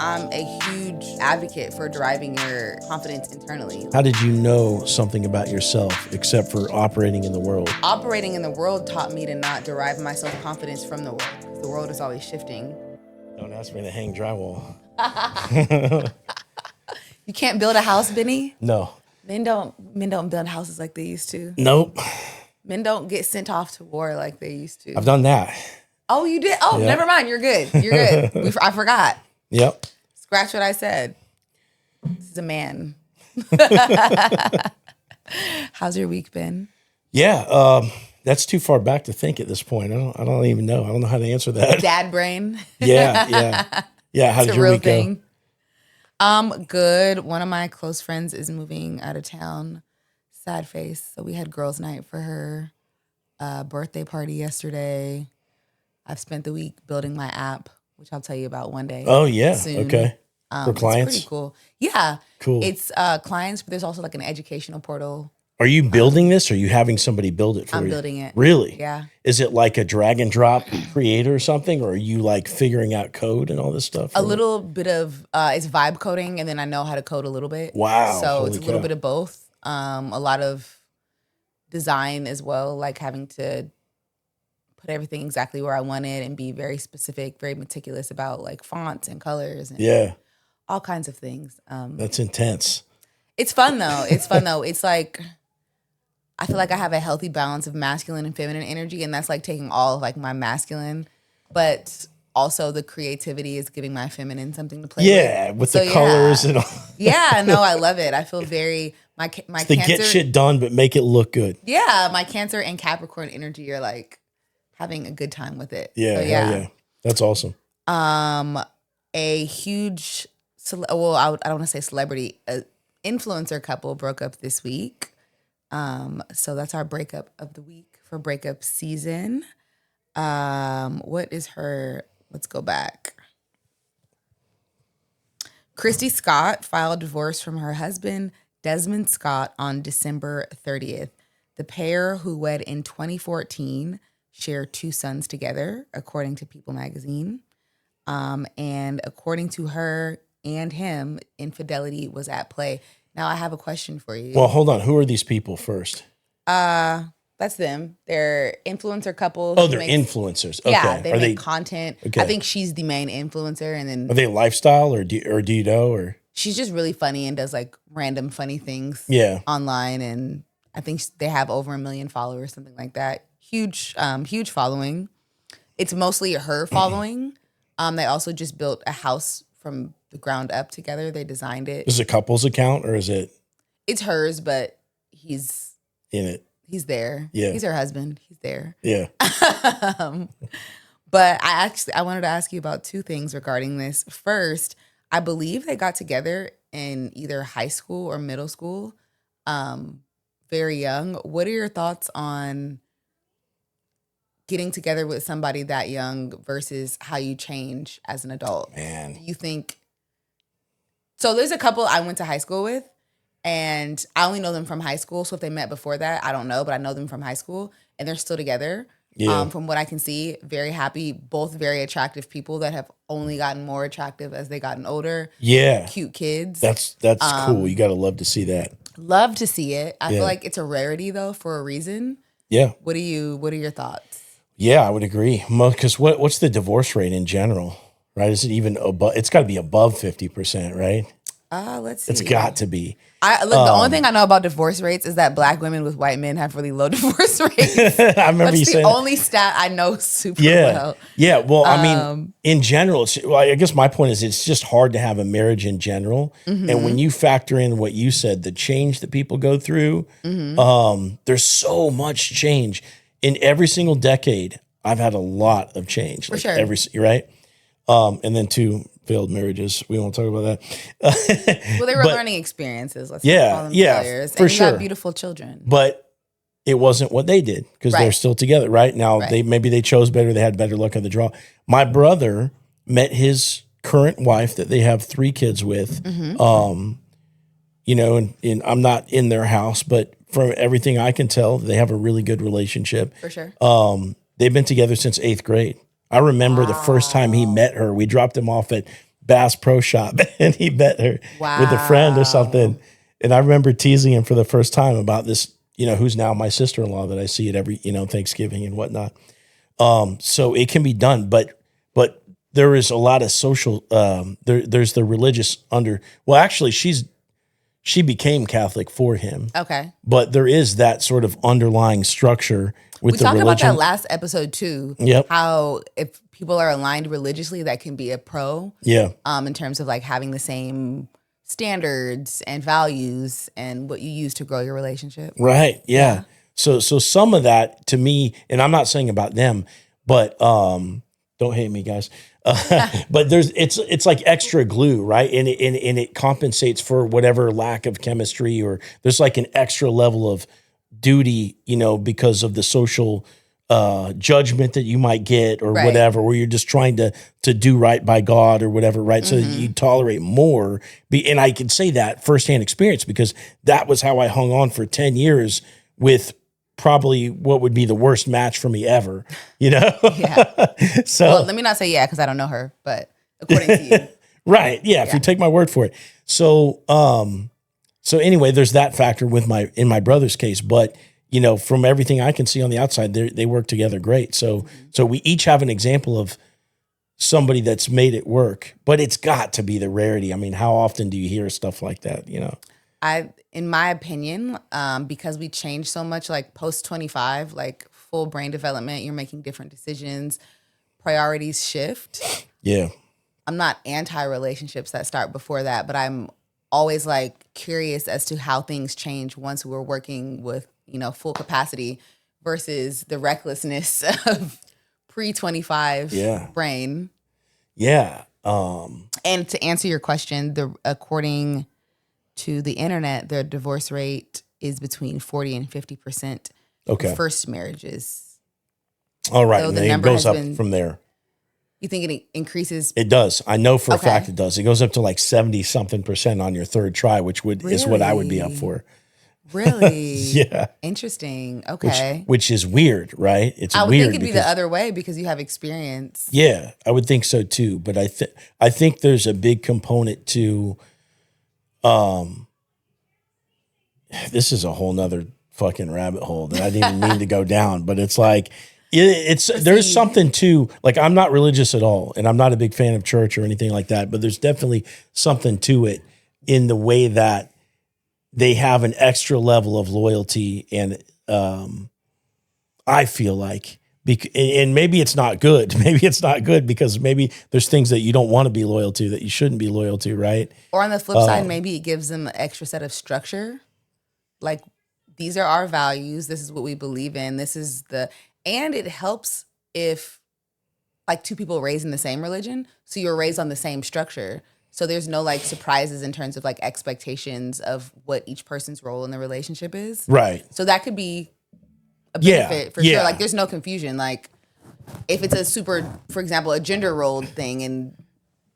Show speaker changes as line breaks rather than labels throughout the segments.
I'm a huge advocate for deriving your confidence internally.
How did you know something about yourself except for operating in the world?
Operating in the world taught me to not derive my self-confidence from the world. The world is always shifting.
Don't ask me to hang drywall.
You can't build a house, Benny?
No.
Men don't build houses like they used to.
Nope.
Men don't get sent off to war like they used to.
I've done that.
Oh, you did? Oh, Never mind. You're good. You're good. I forgot.
Yep.
Scratch what I said. This is a man. How's your week been?
Yeah. That's too far back to think at this point. I don't even know. I don't know how to answer that.
Dad brain.
Yeah. How did your week go?
Good. One of my close friends is moving out of town. Sad face. So we had girls' night for her birthday party yesterday. I've spent the week building my app, which I'll tell you about one day.
Oh, yeah.
Soon.
Okay. For clients?
It's pretty cool. Yeah.
Cool.
It's clients, but there's also like an educational portal.
Are you building this or are you having somebody build it for you?
I'm building it.
Really?
Yeah.
Is it like a drag and drop creator or something? Or are you like figuring out code and all this stuff?
A little bit of, it's vibe coding, and then I know how to code a little bit.
Wow.
So it's a little bit of both. A lot of design as well, like having to put everything exactly where I want it and be very specific, very meticulous about like fonts and colors and all kinds of things.
That's intense.
It's fun though. It's like, I feel like I have a healthy balance of masculine and feminine energy, and that's like taking all of like my masculine, but also the creativity is giving my feminine something to play with.
Yeah, with the colors and all.
Yeah, no, I love it. I feel very, my
it's
Cancer.
Get shit done, but make it look good.
Yeah, my Cancer and Capricorn energy are like having a good time with it.
Yeah,
so,
yeah. That's awesome.
A huge, I don't want to say celebrity, influencer couple broke up this week. So that's our breakup of the week for breakup season. What is her? Let's go back. Christy Scott filed divorce from her husband, Desmond Scott, on December 30th. The pair, who wed in 2014, share 2 sons together, according to People magazine. And according to her and him, infidelity was at play. Now, I have a question for you.
Well, hold on. Who are these people first?
That's them. They're influencer couple.
Oh, they're influencers. Okay.
Yeah, they make content.
Okay.
I think she's the main influencer, and then
are they lifestyle or do you know? Or
she's just really funny and does like random funny things. Online, and I think they have over 1 million followers, something like that. Huge following. It's mostly her following. They also just built a house from the ground up together. They designed it.
Is it a couple's account or is it?
It's hers, but he's
in it.
He's there.
Yeah.
He's her husband. He's there.
Yeah.
But I wanted to ask you about 2 things regarding this. First, I believe they got together in either high school or middle school, very young. What are your thoughts on getting together with somebody that young versus how you change as an adult?
Man.
Do you think... So there's a couple I went to high school with, and I only know them from high school. So if they met before that, I don't know, but I know them from high school, and they're still together.
Yeah.
From what I can see, very happy, both very attractive people that have only gotten more attractive as they gotten older.
Yeah.
Cute kids.
That's cool. You got to love to see that.
Love to see it. I feel like it's a rarity though for a reason.
Yeah.
What are your thoughts?
Yeah, I would agree. Because what's the divorce rate in general, right? Is it even above? It's got to be above 50%, right?
Let's see.
It's got to be.
The only thing I know about divorce rates is that black women with white men have really low divorce rates.
I remember you saying
the only stat I know super well.
Yeah. Well, I mean, in general, I guess my point is it's just hard to have a marriage in general. Mm-hmm. And when you factor in what you said, the change that people go through, there's so much change. In every single decade, I've had a lot of change.
For sure.
Right? And then 2 failed marriages. We won't talk about
that. Well, they were learning experiences. Let's call them failures.
For
and
sure.
You got beautiful children.
But it wasn't what they did because they're still together, right? Now, maybe they chose better. They had better luck on the draw. My brother met his current wife that they have 3 kids with. Mm-hmm. And I'm not in their house, but from everything I can tell, they have a really good relationship.
For sure.
They've been together since 8th grade. I remember the first time he met her, we dropped him off at Bass Pro Shop, and he met her with a friend or something. And I remember teasing him for the first time about this, who's now my sister-in-law that I see at every, Thanksgiving and whatnot. So it can be done, but there is a lot of social, there's the religious actually she became Catholic for him.
Okay.
But there is that sort of underlying structure with the religion. We talked about
that last episode too.
Yep.
How if people are aligned religiously, that can be a pro.
Yeah.
In terms of like having the same standards and values and what you use to grow your relationship.
Right. Yeah. So some of that to me, and I'm not saying about them, but don't hate me, guys. But it's like extra glue, right? And it compensates for whatever lack of chemistry, or there's like an extra level of duty, because of the social judgment that you might get or whatever, where you're just trying to do right by God or whatever, right? So that you tolerate more. And I can say that firsthand experience, because that was how I hung on for 10 years with probably what would be the worst match for me ever, Yeah. So
well, let me not say because I don't know her, but according to you.
Right. Yeah. If you take my word for it. So, so anyway, there's that factor in my brother's case, but from everything I can see on the outside, they work together great. So we each have an example of somebody that's made it work, but it's got to be the rarity. I mean, how often do you hear stuff like that?
In my opinion, because we change so much, like post 25, like full brain development, you're making different decisions, priorities shift.
Yeah.
I'm not anti-relationships that start before that, but I'm always like curious as to how things change once we're working with, full capacity versus the recklessness of pre-25 brain.
Yeah.
And to answer your question, according to the internet, their divorce rate is between 40 and 50%.
Okay.
For first marriages.
All right. So and it goes up from there.
You think it increases?
It does. I know for a fact it does. It goes up to like 70-something% on your third try, which is what I would be up for.
Really?
Yeah.
Interesting. Okay.
Which is weird, right? It's
I would
weird
think it'd be the other way because you have experience.
Yeah, I would think so too. But I think there's a big component to this is a whole nother fucking rabbit hole that I didn't even mean to go down, but it's like there's something to, like, I'm not religious at all and I'm not a big fan of church or anything like that, but there's definitely something to it in the way that they have an extra level of loyalty. And I feel like, and maybe it's not good. Maybe it's not good because maybe there's things that you don't want to be loyal to that you shouldn't be loyal to, right?
Or on the flip side, maybe it gives them an extra set of structure. Like, these are our values. This is what we believe in. And it helps if, like, two people raised in the same religion, so you're raised on the same structure. So there's no, like, surprises in terms of, like, expectations of what each person's role in the relationship is.
Right.
So that could be a benefit for sure. Like, there's no confusion. Like, if it's for example, a gender role thing and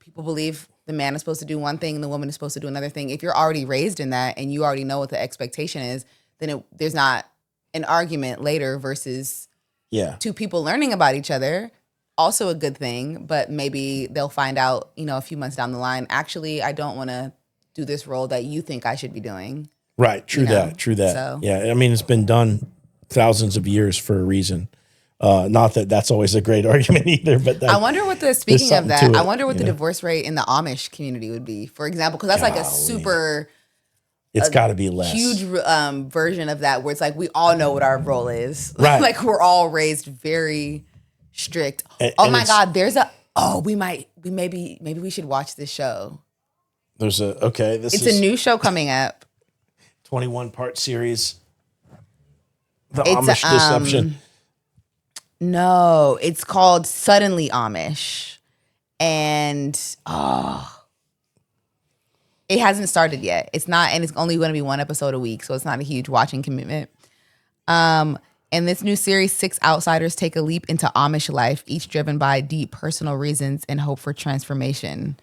people believe the man is supposed to do one thing and the woman is supposed to do another thing, if you're already raised in that and you already know what the expectation is, then there's not an argument later versus two people learning about each other. Also a good thing, but maybe they'll find out, a few months down the line, actually, I don't want to do this role that you think I should be doing.
Right. True that. So. Yeah. I mean, it's been done thousands of years for a reason. Not that that's always a great argument either, but
I wonder what speaking of that, I wonder what the divorce rate in the Amish community would be, for example, because that's like a super...
It's got to be less.
Huge version of that where it's like we all know what our role is.
Right.
Like we're all raised very strict. And my God, maybe we should watch this show.
It's
a new show coming up.
21-part series. The Amish Deception.
No, it's called Suddenly Amish. And it hasn't started yet. It's not, and it's only going to be one episode a week, so it's not a huge watching commitment. In this new series, 6 outsiders take a leap into Amish life, each driven by deep personal reasons and hope for transformation.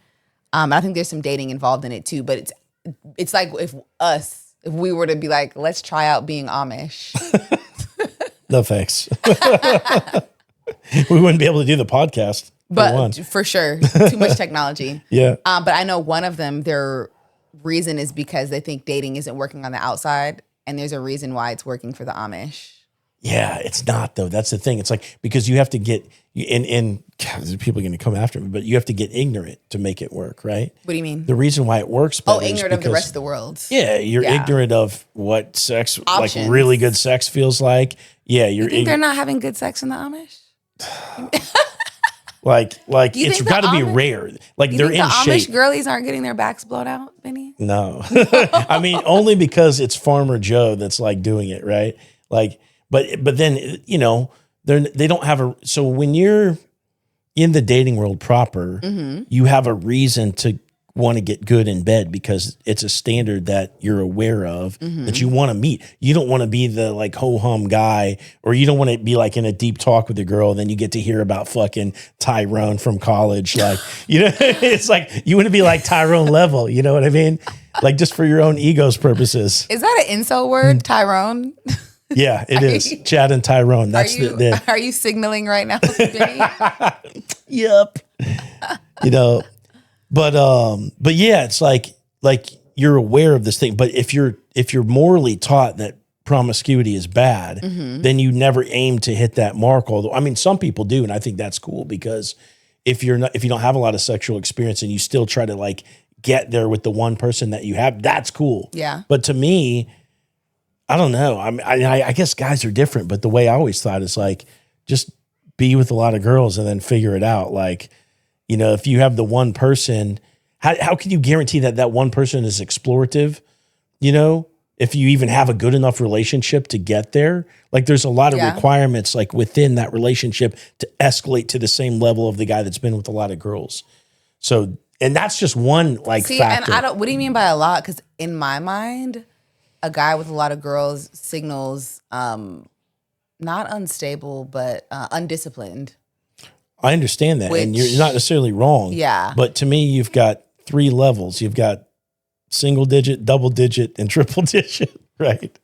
I think there's some dating involved in it too, but it's like if we were to be like, let's try out being Amish.
No thanks. We wouldn't be able to do the podcast.
But for sure, too much technology.
Yeah.
But I know one of them, their reason is because they think dating isn't working on the outside, and there's a reason why it's working for the Amish.
Yeah, it's not though. That's the thing. It's like, because you have to get and God, people are going to come after me, but you have to get ignorant to make it work, right?
What do you mean?
The reason why it works better
ignorant
is
of the rest of the world.
Yeah, you're ignorant of what sex,
options.
like really good sex feels like. Yeah,
you think they're not having good sex in the Amish?
like it's got to be rare. Like they're in shape.
Amish girlies aren't getting their backs blown out, Benny?
No. I mean, only because it's Farmer Joe that's like doing it, right? Like, but then, you know, they don't have a, so when you're in the dating world proper, you have a reason to want to get good in bed because it's a standard that you're aware of that you want to meet. You don't want to be the like ho-hum guy, or you don't want to be like in a deep talk with a girl and then you get to hear about fucking Tyrone from college. Like, you know, it's like you want to be like Tyrone level, you know what I mean? Like just for your own ego's purposes.
Is that an insult word, Tyrone?
Yeah, it is. Chad and Tyrone. That's
are you signaling right now, Benny?
Yep. You know, but yeah, it's like you're aware of this thing. But if you're morally taught that promiscuity is bad, then you never aim to hit that mark. Although, I mean, some people do, and I think that's cool because if you don't have a lot of sexual experience and you still try to like get there with the one person that you have, that's cool.
Yeah.
But to me, I don't know. I guess guys are different, but the way I always thought is like just be with a lot of girls and then figure it out. Like, you know, if you have the one person, how can you guarantee that one person is explorative? You know, if you even have a good enough relationship to get there, like there's a lot of requirements like within that relationship to escalate to the same level of the guy that's been with a lot of girls. So, and that's just one like factor.
And what do you mean by a lot? Because in my mind, a guy with a lot of girls signals not unstable, but undisciplined.
I understand that, and you're not necessarily wrong.
Yeah.
But to me, you've got 3 levels. You've got single digit, double digit, and triple digit, right?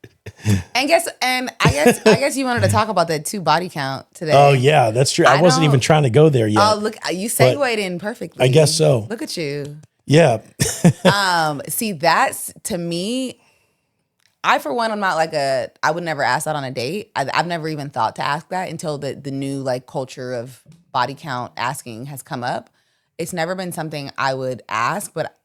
I guess you wanted to talk about that 2 body count today.
Oh yeah, that's true. I wasn't even trying to go there yet.
Oh look, you segued in perfectly.
I guess so.
Look at you.
Yeah.
See, that's to me. I, for one, I'm not like I would never ask that on a date. I've never even thought to ask that until the new like culture of body count asking has come up. It's never been something I would ask, but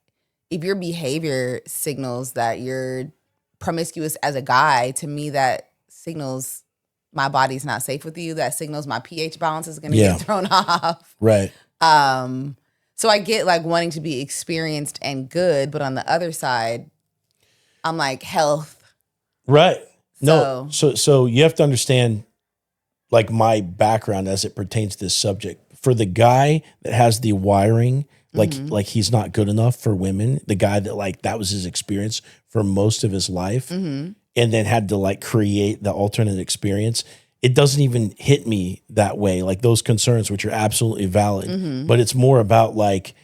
if your behavior signals that you're promiscuous as a guy, to me that signals my body's not safe with you. That signals my pH balance is going to get thrown off.
Right.
So I get like wanting to be experienced and good, but on the other side, I'm like health.
Right. No. So you have to understand like my background as it pertains to this subject. For the guy that has the wiring, like he's not good enough for women, the guy that like that was his experience for most of his life and then had to like create the alternate experience. It doesn't even hit me that way. Like those concerns, which are absolutely valid, but it's more about like,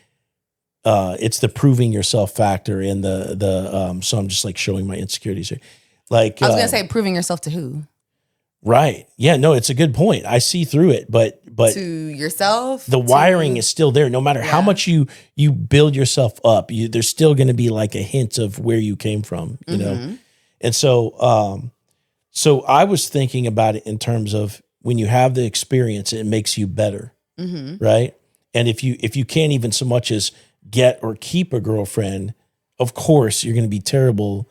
it's the proving yourself factor and so I'm just like showing my insecurities here. Like
I was gonna say, proving yourself to who?
Right. Yeah, no, it's a good point. I see through it, but
to yourself,
the wiring is still there. No matter how much you build yourself up, there's still going to be like a hint of where you came from, you know? And so, so I was thinking about it in terms of when you have the experience, it makes you better. Right. And if you can't even so much as get or keep a girlfriend, of course, you're going to be terrible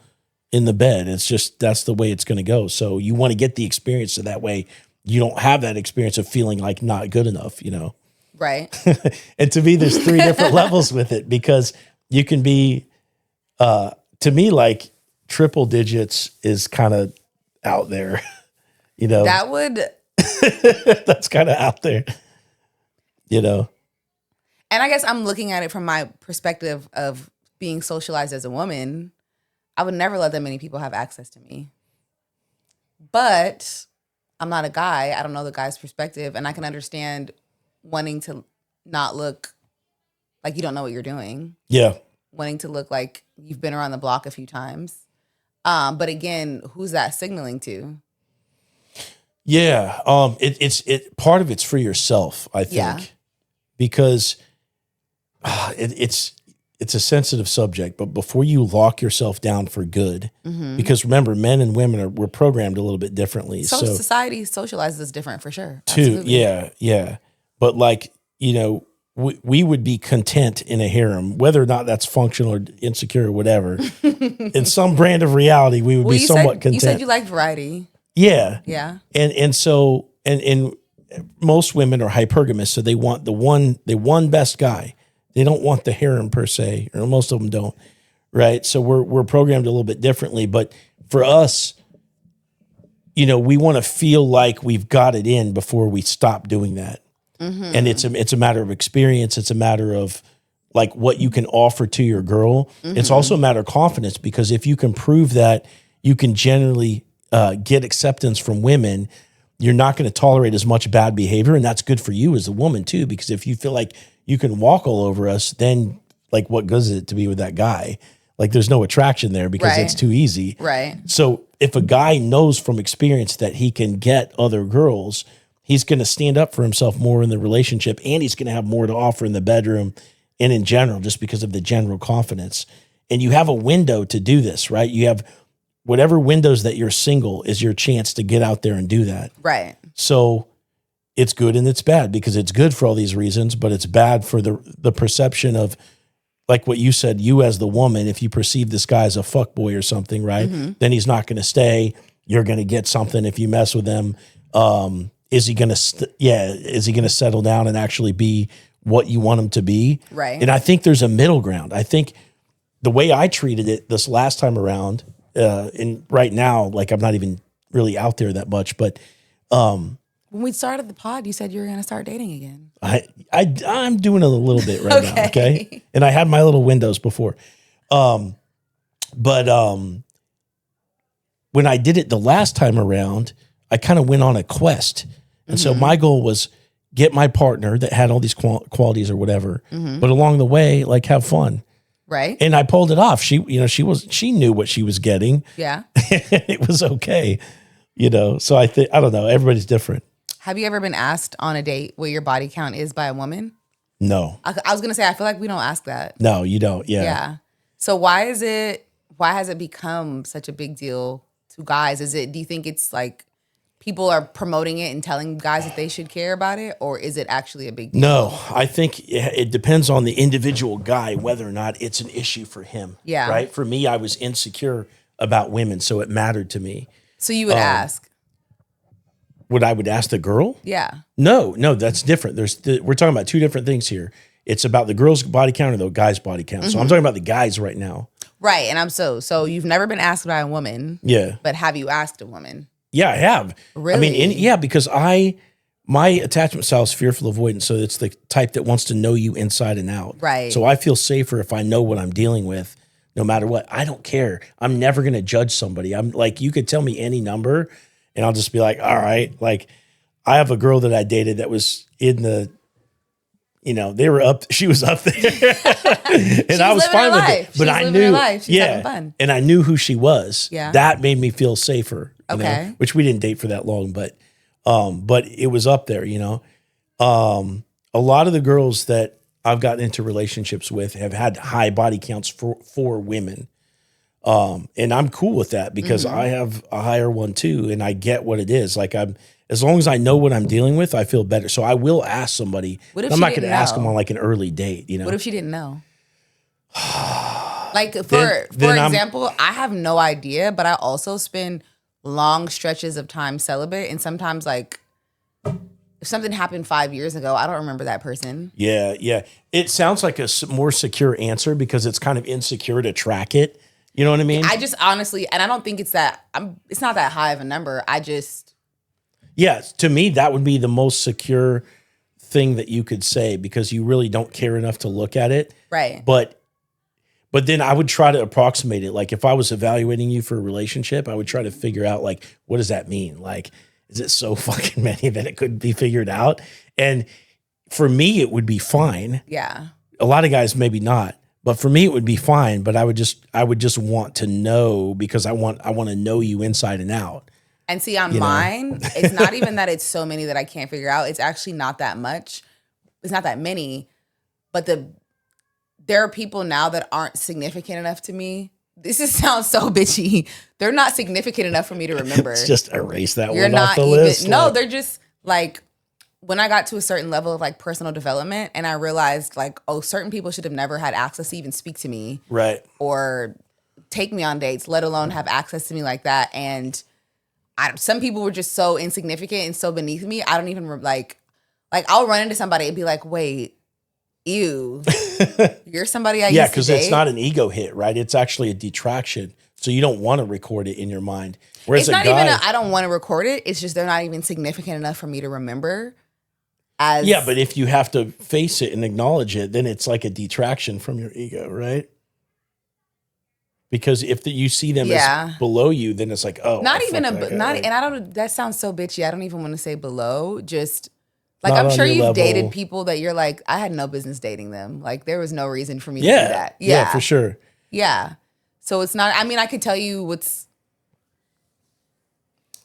in the bed. It's just, that's the way it's going to go. So you want to get the experience so that way you don't have that experience of feeling like not good enough, you know?
Right.
And to me, there's 3 different levels with it because you can be, to me, like triple digits is kind of out there, you know?
That would.
That's kind of out there, you know?
And I guess I'm looking at it from my perspective of being socialized as a woman. I would never let that many people have access to me. But I'm not a guy. I don't know the guy's perspective. And I can understand wanting to not look like you don't know what you're doing.
Yeah.
Wanting to look like you've been around the block a few times. But again, who's that signaling to?
Yeah. It's part of it's for yourself, I think.
Yeah.
because it's a sensitive subject, but before you lock yourself down for good, because remember, men and women we're programmed a little bit differently.
So society socializes us different for sure.
Too, yeah. But like, we would be content in a harem, whether or not that's functional or insecure or whatever. In some brand of reality, we would be somewhat content.
You said you like variety.
Yeah.
Yeah.
And so most women are hypergamous, so they want the one best guy. They don't want the harem per se, or most of them don't, right? So we're programmed a little bit differently. But for us, we want to feel like we've got it in before we stop doing that. And it's a matter of experience. It's a matter of like what you can offer to your girl. It's also a matter of confidence, because if you can prove that you can generally get acceptance from women, you're not going to tolerate as much bad behavior. And that's good for you as a woman too, because if you feel like you can walk all over us, then like what good is it to be with that guy? Like there's no attraction there because it's too easy.
Right.
So if a guy knows from experience that he can get other girls, he's going to stand up for himself more in the relationship, and he's going to have more to offer in the bedroom and in general, just because of the general confidence. And you have a window to do this, right? You have whatever windows that you're single is your chance to get out there and do that.
Right.
So it's good and it's bad, because it's good for all these reasons, but it's bad for the perception of, like what you said, you as the woman, if you perceive this guy as a fuckboy or something, right? Then he's not going to stay. You're going to get something if you mess with him. Is he going to settle down and actually be what you want him to be?
Right.
And I think there's a middle ground. I think the way I treated it this last time around, and right now, like I'm not even really out there that much, but
when we started the pod, you said you were going to start dating again.
I'm doing a little bit right now, okay? And I had my little windows before. But when I did it the last time around, I kind of went on a quest. And so my goal was get my partner that had all these qualities or whatever, but along the way, like have fun.
Right.
And I pulled it off. She knew what she was getting.
Yeah.
It was okay. So I don't know. Everybody's different.
Have you ever been asked on a date what your body count is by a woman?
No.
I was going to say, I feel like we don't ask that.
No, you don't. Yeah.
Yeah. So why has it become such a big deal to guys? Do you think it's like people are promoting it and telling guys that they should care about it, or is it actually a big deal?
No, I think it depends on the individual guy, whether or not it's an issue for him.
Yeah.
Right. For me, I was insecure about women, so it mattered to me.
So you would ask?
What I would ask the girl?
Yeah.
No, that's different. We're talking about two different things here. It's about the girl's body count or the guy's body count. So I'm talking about the guys right now.
Right. And so you've never been asked by a woman.
Yeah.
But have you asked a woman?
Yeah, I have.
Really?
I mean, because my attachment style is fearful avoidance. So it's the type that wants to know you inside and out.
Right.
So I feel safer if I know what I'm dealing with, no matter what. I don't care. I'm never going to judge somebody. I'm like, you could tell me any number and I'll just be like, all right. Like I have a girl that I dated that was in the, she was up there and I was fine with it, but I knew,
having fun.
And I knew who she was.
Yeah.
That made me feel safer.
Okay.
Which we didn't date for that long, but it was up there, a lot of the girls that I've gotten into relationships with have had high body counts for women. And I'm cool with that because I have a higher one too. And I get what it is. Like as long as I know what I'm dealing with, I feel better. So I will ask somebody. I'm not going to ask them on like an early date,
What if she didn't know? Like for example, I have no idea, but I also spend long stretches of time celibate. And sometimes like if something happened 5 years ago, I don't remember that person.
Yeah. It sounds like a more secure answer because it's kind of insecure to track it. You know what I mean?
I just honestly, and I don't think it's not that high of a number.
Yeah, to me, that would be the most secure thing that you could say because you really don't care enough to look at it.
Right.
But then I would try to approximate it. Like if I was evaluating you for a relationship, I would try to figure out like, what does that mean? Like, is it so fucking many that it couldn't be figured out? And for me, it would be fine.
Yeah.
A lot of guys, maybe not. But for me, it would be fine. But I would just want to know because I want to know you inside and out.
And see, on mine, it's not even that it's so many that I can't figure out. It's actually not that much. it's not that many, but there are people now that aren't significant enough to me. This just sounds so bitchy. They're not significant enough for me to remember.
Just erase that
You're
one off
not
the
even,
list.
no, they're just like, when I got to a certain level of like personal development and I realized like, oh, certain people should have never had access to even speak to me.
Right.
Or take me on dates, let alone have access to me like that. And some people were just so insignificant and so beneath me. I don't even like I'll run into somebody and be like, wait, ew, you're somebody I used to date?
Yeah, because it's not an ego hit, right? It's actually a detraction. So you don't want to record it in your mind. Whereas
it's not even I don't want to record it. It's just they're not even significant enough for me to remember.
Yeah, but if you have to face it and acknowledge it, then it's like a detraction from your ego, right? Because if you see them as below you, then it's like, oh,
not even and I don't. That sounds so bitchy. I don't even want to say below. Just like I'm sure you've dated people that you're like, I had no business dating them. Like there was no reason for me to do that.
Yeah, for sure.
Yeah. So it's not. I mean, I could tell you what's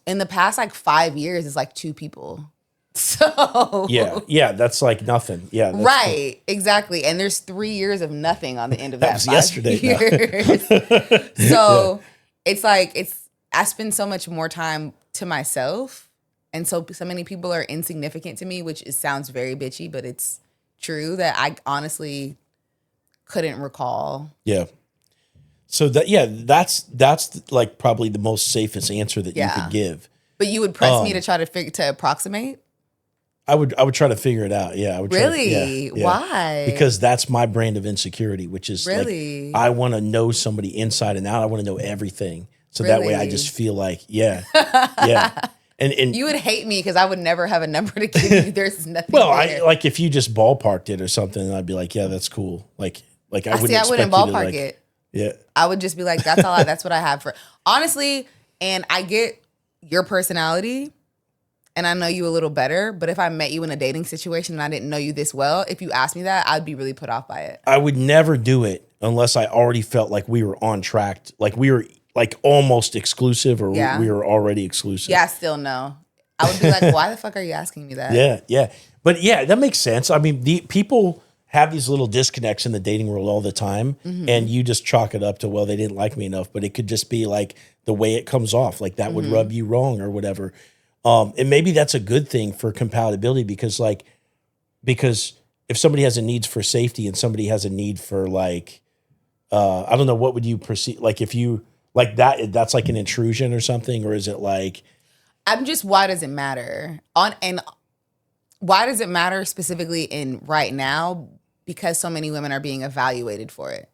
in the past like 5 years is like 2 people. So
yeah, that's like nothing. Yeah,
right, exactly. And there's 3 years of nothing on the end of that.
Was yesterday.
Years. So it's like I spend so much more time to myself, and so many people are insignificant to me, which sounds very bitchy, but it's true that I honestly couldn't recall.
Yeah. So that's like probably the most safest answer that you could give.
But you would press me to try to approximate.
I would try to figure it out. Yeah, I would.
Really? Why?
Because that's my brand of insecurity, which is
really,
like I want to know somebody inside and out. I want to know everything, so that way I just feel like yeah. And
you would hate me because I would never have a number to give you. There's nothing.
Well, I like if you just ballparked it or something, I'd be like, yeah, that's cool. Like I wouldn't
ballpark it.
Yeah,
I would just be like, that's all. That's what I have for honestly. And I get your personality. And I know you a little better, but if I met you in a dating situation and I didn't know you this well, if you asked me that, I'd be really put off by it.
I would never do it unless I already felt like we were on track, like we were like almost exclusive or we were already exclusive.
Yeah, I still know. I would be like, why the fuck are you asking me that?
Yeah. But yeah, that makes sense. I mean, the people have these little disconnects in the dating world all the time, and you just chalk it up to, well, they didn't like me enough, but it could just be like the way it comes off, like that would rub you wrong or whatever. And maybe that's a good thing for compatibility because if somebody has a need for safety and somebody has a need for like, I don't know, what would you perceive? Like if you like that's like an intrusion or something, or is it like?
I'm just, why does it matter? And why does it matter specifically in right now? Because so many women are being evaluated for it.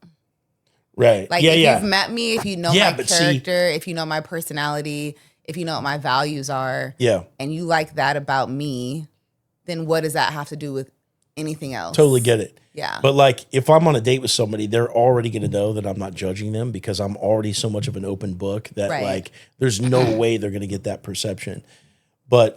Right.
Like if you've met me, if you know my character, if you know my personality, if you know what my values are, and you like that about me, then what does that have to do with anything else?
Totally get it.
Yeah.
But like if I'm on a date with somebody, they're already going to know that I'm not judging them because I'm already so much of an open book that like there's no way they're going to get that perception. But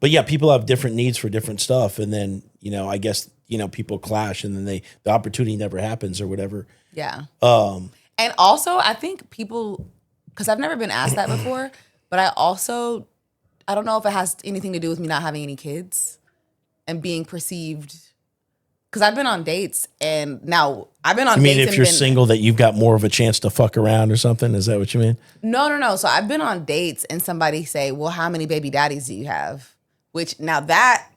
yeah, people have different needs for different stuff, and then I guess people clash, and then the opportunity never happens or whatever.
Yeah. And also I think people, because I've never been asked that before. But I don't know if it has anything to do with me not having any kids and being perceived. Because I've been on dates and now I've been on dates.
You mean if you're single that you've got more of a chance to fuck around or something? Is that what you mean?
No. So I've been on dates and somebody say, well, how many baby daddies do you have? Which now that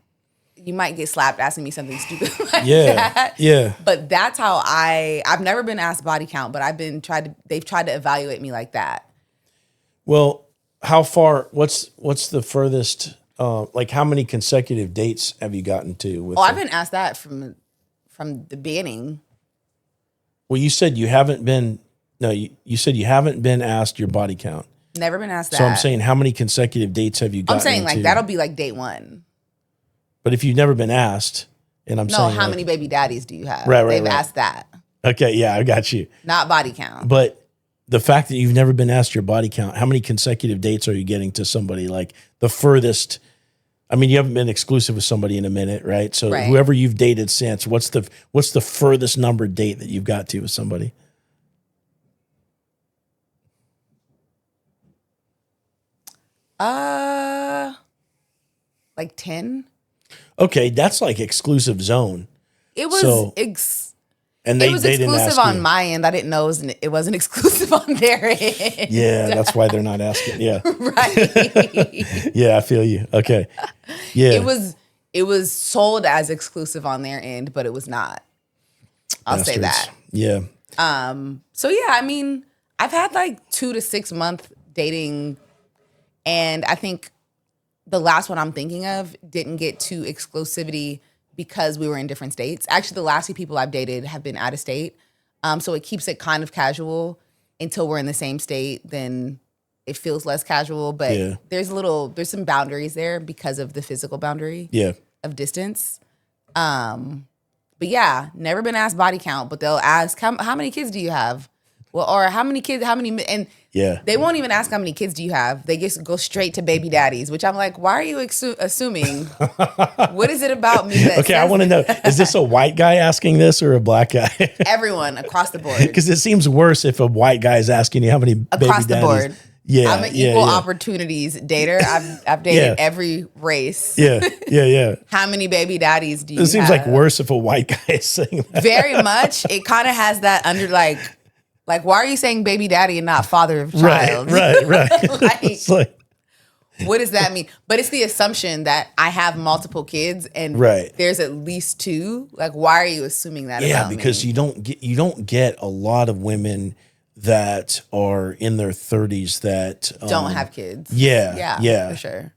you might get slapped asking me something stupid like that.
Yeah.
But that's how I've never been asked body count, but they've tried to evaluate me like that.
Well, how far? What's the furthest? Like, how many consecutive dates have you gotten to? With
I've been asked that from the beginning.
Well, you said you haven't been. No, you said you haven't been asked your body count.
Never been asked that.
So I'm saying, how many consecutive dates have you gotten?
I'm saying
into?
like that'll be like date 1.
But if you've never been asked, and I'm saying,
how many baby daddies do you have?
Right.
They've asked that.
Okay, yeah, I got you.
Not body count,
but. The fact that you've never been asked your body count, how many consecutive dates are you getting to somebody? Like the furthest, I mean, you haven't been exclusive with somebody in a minute, right? So whoever you've dated since, what's the furthest numbered date that you've got to with somebody?
Like 10.
Okay, that's like exclusive zone.
It was
So, and
it was
they didn't
exclusive
ask
on
you.
my end. I didn't know it wasn't exclusive on their end.
Yeah, that's why they're not asking. Yeah.
Right.
Yeah, I feel you. Okay. Yeah.
It was sold as exclusive on their end, but it was not. I'll say that.
Yeah.
So yeah, I mean, I've had like 2 to 6 month dating, and I think the last one I'm thinking of didn't get to exclusivity because we were in different states. Actually, the last few people I've dated have been out of state. So it keeps it kind of casual until we're in the same state. Then it feels less casual, but there's some boundaries there because of the physical boundary of distance. But yeah, never been asked body count, but they'll ask how many kids do you have? Well, or how many and they won't even ask how many kids do you have. They just go straight to baby daddies, which I'm like, why are you assuming? What is it about me that
Okay, I want to know, is this a white guy asking this or a black guy?
Everyone across the board.
Because it seems worse if a white guy is asking you how many baby daddies.
Across the board.
Yeah,
I'm an equal opportunities dater. I've dated every race.
Yeah.
How many baby daddies do you have?
It seems like worse if a white guy is saying that.
Very much. It kind of has that under like, why are you saying baby daddy and not father of child?
Right.
like, what does that mean? But it's the assumption that I have multiple kids and there's at least 2. Like, why are you assuming that about me?
Because you don't get a lot of women that are in their 30s that
don't have kids.
Yeah,
for sure.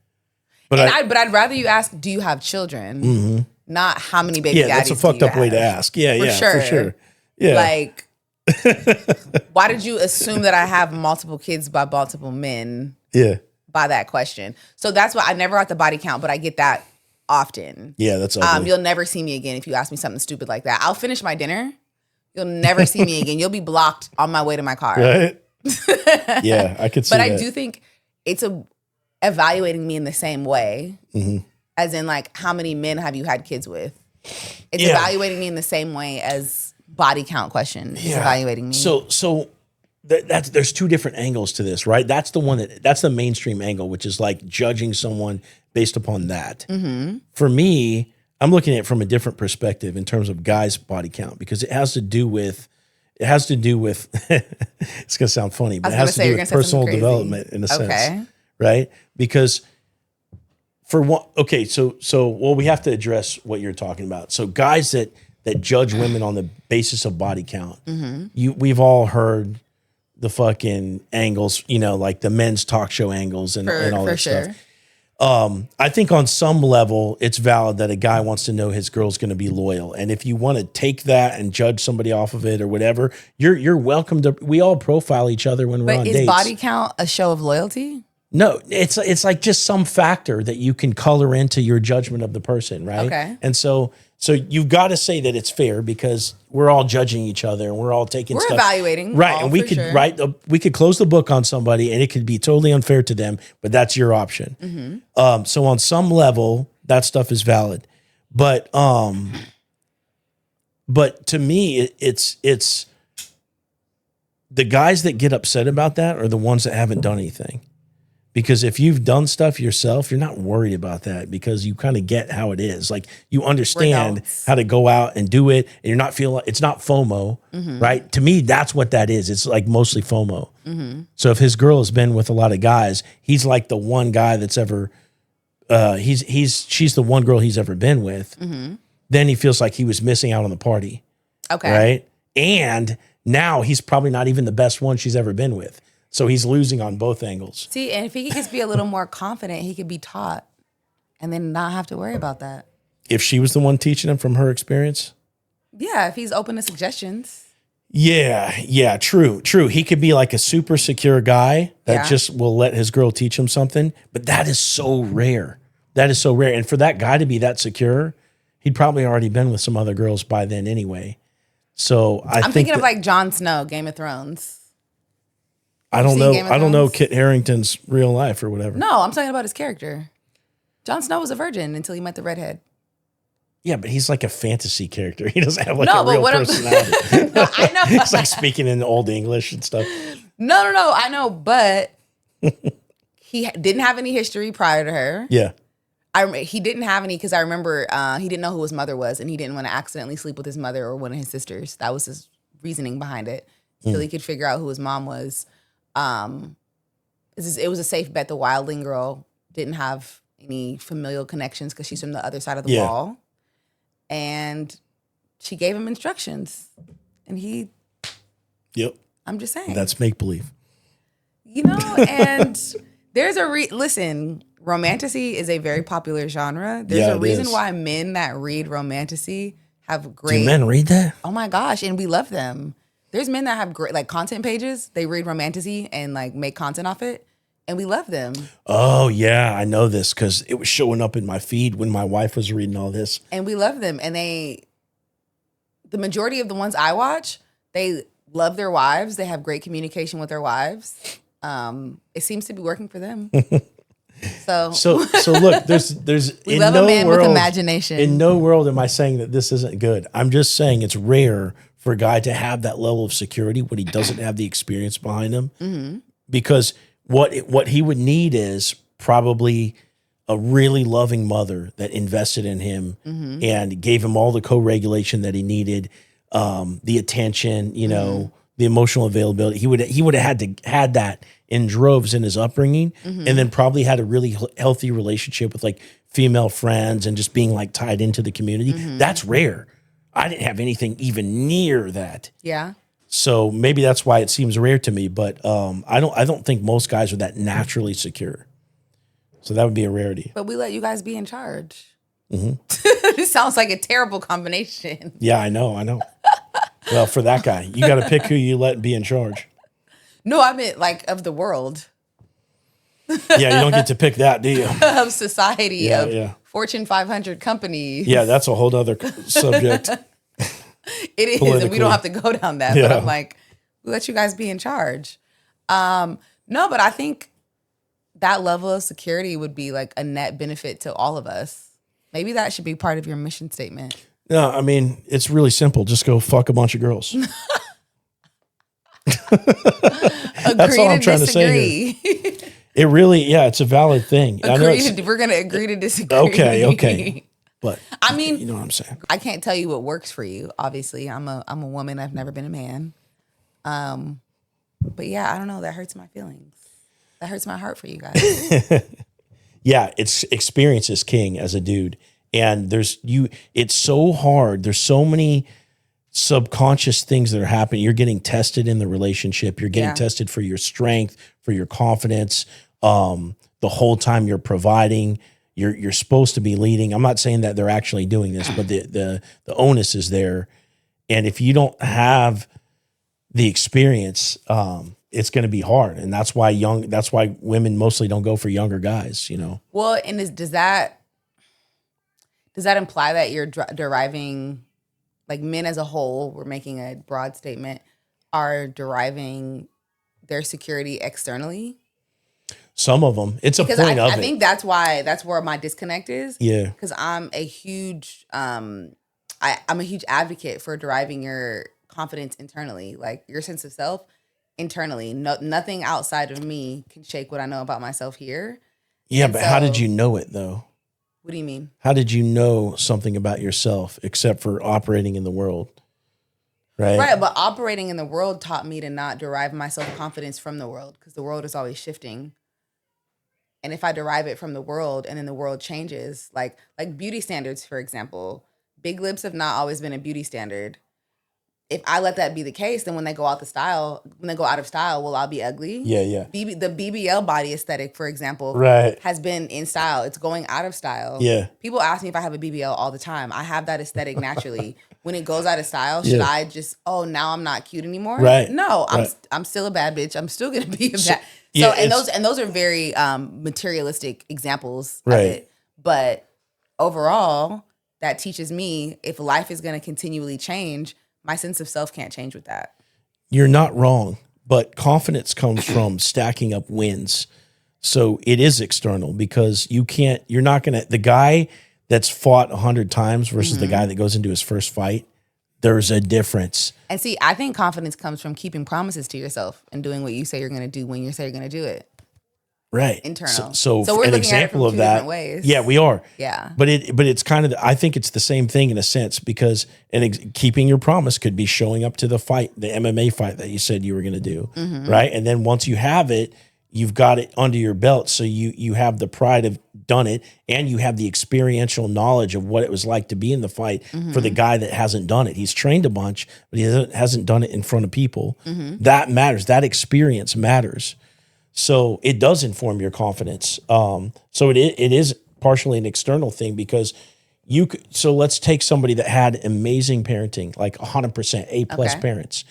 But
I'd rather you ask, do you have children? Not how many baby daddies.
That's a fucked up way to ask. For sure. Yeah.
Like, why did you assume that I have multiple kids by multiple men?
Yeah.
By that question. So that's why I never got the body count, but I get that often.
Yeah, that's ugly.
You'll never see me again if you ask me something stupid like that. I'll finish my dinner. You'll never see me again. You'll be blocked on my way to my car.
Right? Yeah, I could see
but
that.
I do think it's evaluating me in the same way, as in like, how many men have you had kids with? It's evaluating me in the same way as body count question is evaluating me.
So there's 2 different angles to this, right? That's the mainstream angle, which is like judging someone based upon that. For me, I'm looking at it from a different perspective in terms of guys' body count, because it has to do with it's gonna sound funny, but it has to do with personal development in a sense. Right? Because for one, we have to address what you're talking about. So guys that judge women on the basis of body count, we've all heard the fucking angles, like the men's talk show angles and all that stuff. I think on some level, it's valid that a guy wants to know his girl's going to be loyal. And if you want to take that and judge somebody off of it or whatever, you're welcome to. We all profile each other when we're on dates.
But is body count a show of loyalty?
No, it's like just some factor that you can color into your judgment of the person, right?
Okay.
And so you've got to say that it's fair because we're all judging each other and we're all taking
we're
stuff.
Evaluating.
Right. And we could close the book on somebody and it could be totally unfair to them, but that's your option. So on some level, that stuff is valid. But to me, it's the guys that get upset about that are the ones that haven't done anything. Because if you've done stuff yourself, you're not worried about that because you kind of get how it is. Like you understand how to go out and do it, and you're not feeling it's not FOMO, right? To me, that's what that is. It's like mostly FOMO. So if his girl has been with a lot of guys, he's like the one guy that's ever she's the one girl he's ever been with. Then he feels like he was missing out on the party.
Okay.
Right? And now he's probably not even the best one she's ever been with. So he's losing on both angles.
See, and if he could just be a little more confident, he could be taught and then not have to worry about that.
If she was the one teaching him from her experience?
Yeah, if he's open to suggestions.
Yeah, true. He could be like a super secure guy that just will let his girl teach him something. But that is so rare. And for that guy to be that secure, he'd probably already been with some other girls by then anyway. So I'm
thinking of like Jon Snow, Game of Thrones.
I don't know Kit Harington's real life or whatever.
No, I'm talking about his character. Jon Snow was a virgin until he met the redhead.
Yeah, but he's like a fancy character. He doesn't have like a real personality.
No, I know.
He's like speaking in Old English and stuff.
No, I know, but he didn't have any history prior to her.
Yeah.
He didn't have any because I remember he didn't know who his mother was, and he didn't want to accidentally sleep with his mother or one of his sisters. That was his reasoning behind it, so he could figure out who his mom was. It was a safe bet. The wildling girl didn't have any familial connections because she's from the other side of the wall, and she gave him instructions, and he.
Yep.
I'm just saying.
That's make believe.
And there's listen. Romantasy is a very popular genre. There's a reason why men that read romantasy have great.
Do men read that?
Oh my gosh, and we love them. There's men that have great like content pages. They read romantasy and like make content off it, and we love them.
Oh yeah, I know this because it was showing up in my feed when my wife was reading all this.
And we love them, and the majority of the ones I watch, they love their wives. They have great communication with their wives. It seems to be working for them. So look, there's we love a man with imagination.
In no world am I saying that this isn't good. I'm just saying it's rare for a guy to have that level of security when he doesn't have the experience behind him. Because what he would need is probably a really loving mother that invested in him and gave him all the co-regulation that he needed, the attention, the emotional availability. He would have had that in droves in his upbringing, and then probably had a really healthy relationship with like female friends and just being like tied into the community. That's rare. I didn't have anything even near that.
Yeah.
So maybe that's why it seems rare to me. But I don't think most guys are that naturally secure. So that would be a rarity.
But we let you guys be in charge. This sounds like a terrible combination.
Yeah, I know. Well, for that guy, you got to pick who you let be in charge.
No, I meant like of the world.
Yeah, you don't get to pick that, do you?
Of society, Fortune 500 companies.
Yeah, that's a whole other subject.
It is, and we don't have to go down that. But I'm like, we let you guys be in charge. No, but I think that level of security would be like a net benefit to all of us. Maybe that should be part of your mission statement.
No, I mean, it's really simple. Just go fuck a bunch of girls. That's all I'm trying to say here. It really, it's a valid thing.
We're going to agree to disagree.
Okay. But
I mean,
you know what I'm saying.
I can't tell you what works for you. Obviously, I'm a woman. I've never been a man. But yeah, I don't know. That hurts my feelings. That hurts my heart for you guys.
Yeah, it's experience is king as a dude. And it's so hard. There's so many subconscious things that are happening. You're getting tested in the relationship. You're getting tested for your strength, for your confidence. The whole time you're providing, you're supposed to be leading. I'm not saying that they're actually doing this, but the onus is there. And if you don't have the experience, it's going to be hard. And that's why women mostly don't go for younger guys,
Well, and does that imply that you're deriving, like men as a whole, we're making a broad statement, are deriving their security externally?
Some of them. It's
because
a point of it.
I think that's where my disconnect is.
Yeah.
Because I'm a huge, I'm a huge advocate for deriving your confidence internally, like your sense of self internally. Nothing outside of me can shake what I know about myself here.
Yeah, but how did you know it though?
What do you mean?
How did you know something about yourself except for operating in the world? Right,
but operating in the world taught me to not derive my self-confidence from the world because the world is always shifting. And if I derive it from the world and then the world changes, like beauty standards, for example, big lips have not always been a beauty standard. If I let that be the case, then when they go out of style, will I be ugly?
Yeah.
The BBL body aesthetic, for example, has been in style. It's going out of style.
Yeah.
People ask me if I have a BBL all the time. I have that aesthetic naturally. When it goes out of style, should I just, now I'm not cute anymore?
Right.
No, I'm still a bad bitch. I'm still gonna be a bad. Those are very materialistic examples of it. But overall, that teaches me if life is gonna continually change, my sense of self can't change with that.
You're not wrong, but confidence comes from stacking up wins. So it is external because you're not going to, the guy that's fought 100 times versus the guy that goes into his first fight, there's a difference.
And see, I think confidence comes from keeping promises to yourself and doing what you say you're going to do when you say you're going to do it.
Right.
internal.
So
we're
an
looking at it from
example of
two
that.
different ways.
Yeah, we are.
Yeah.
But it's kind of, I think it's the same thing in a sense, because keeping your promise could be showing up to the fight, the MMA fight that you said you were going to do. Right. And then once you have it, you've got it under your belt. So you have the pride of done it, and you have the experiential knowledge of what it was like to be in the fight for the guy that hasn't done it. He's trained a bunch, but he hasn't done it in front of people. That matters. That experience matters. So it does inform your confidence. So it is partially an external thing, because so let's take somebody that had amazing parenting, like 100% A+ parents.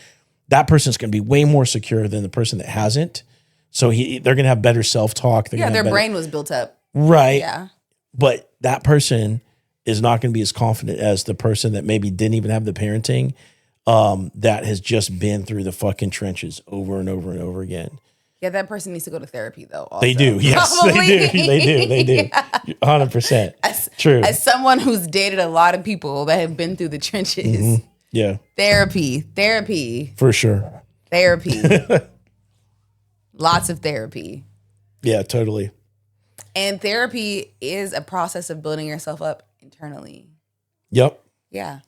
That person's going to be way more secure than the person that hasn't. So they're going to have better self-talk.
Their brain was built up.
Right.
Yeah.
But that person is not going to be as confident as the person that maybe didn't even have the parenting, that has just been through the fucking trenches over and over and over again.
Yeah, that person needs to go to therapy, though. Also.
They do. Yes, they do. They do. 100%. True.
As someone who's dated a lot of people that have been through the trenches.
Yeah.
Therapy.
For sure.
Therapy. Lots of therapy.
Yeah, totally.
And therapy is a process of building yourself up internally.
Yep.
Yeah.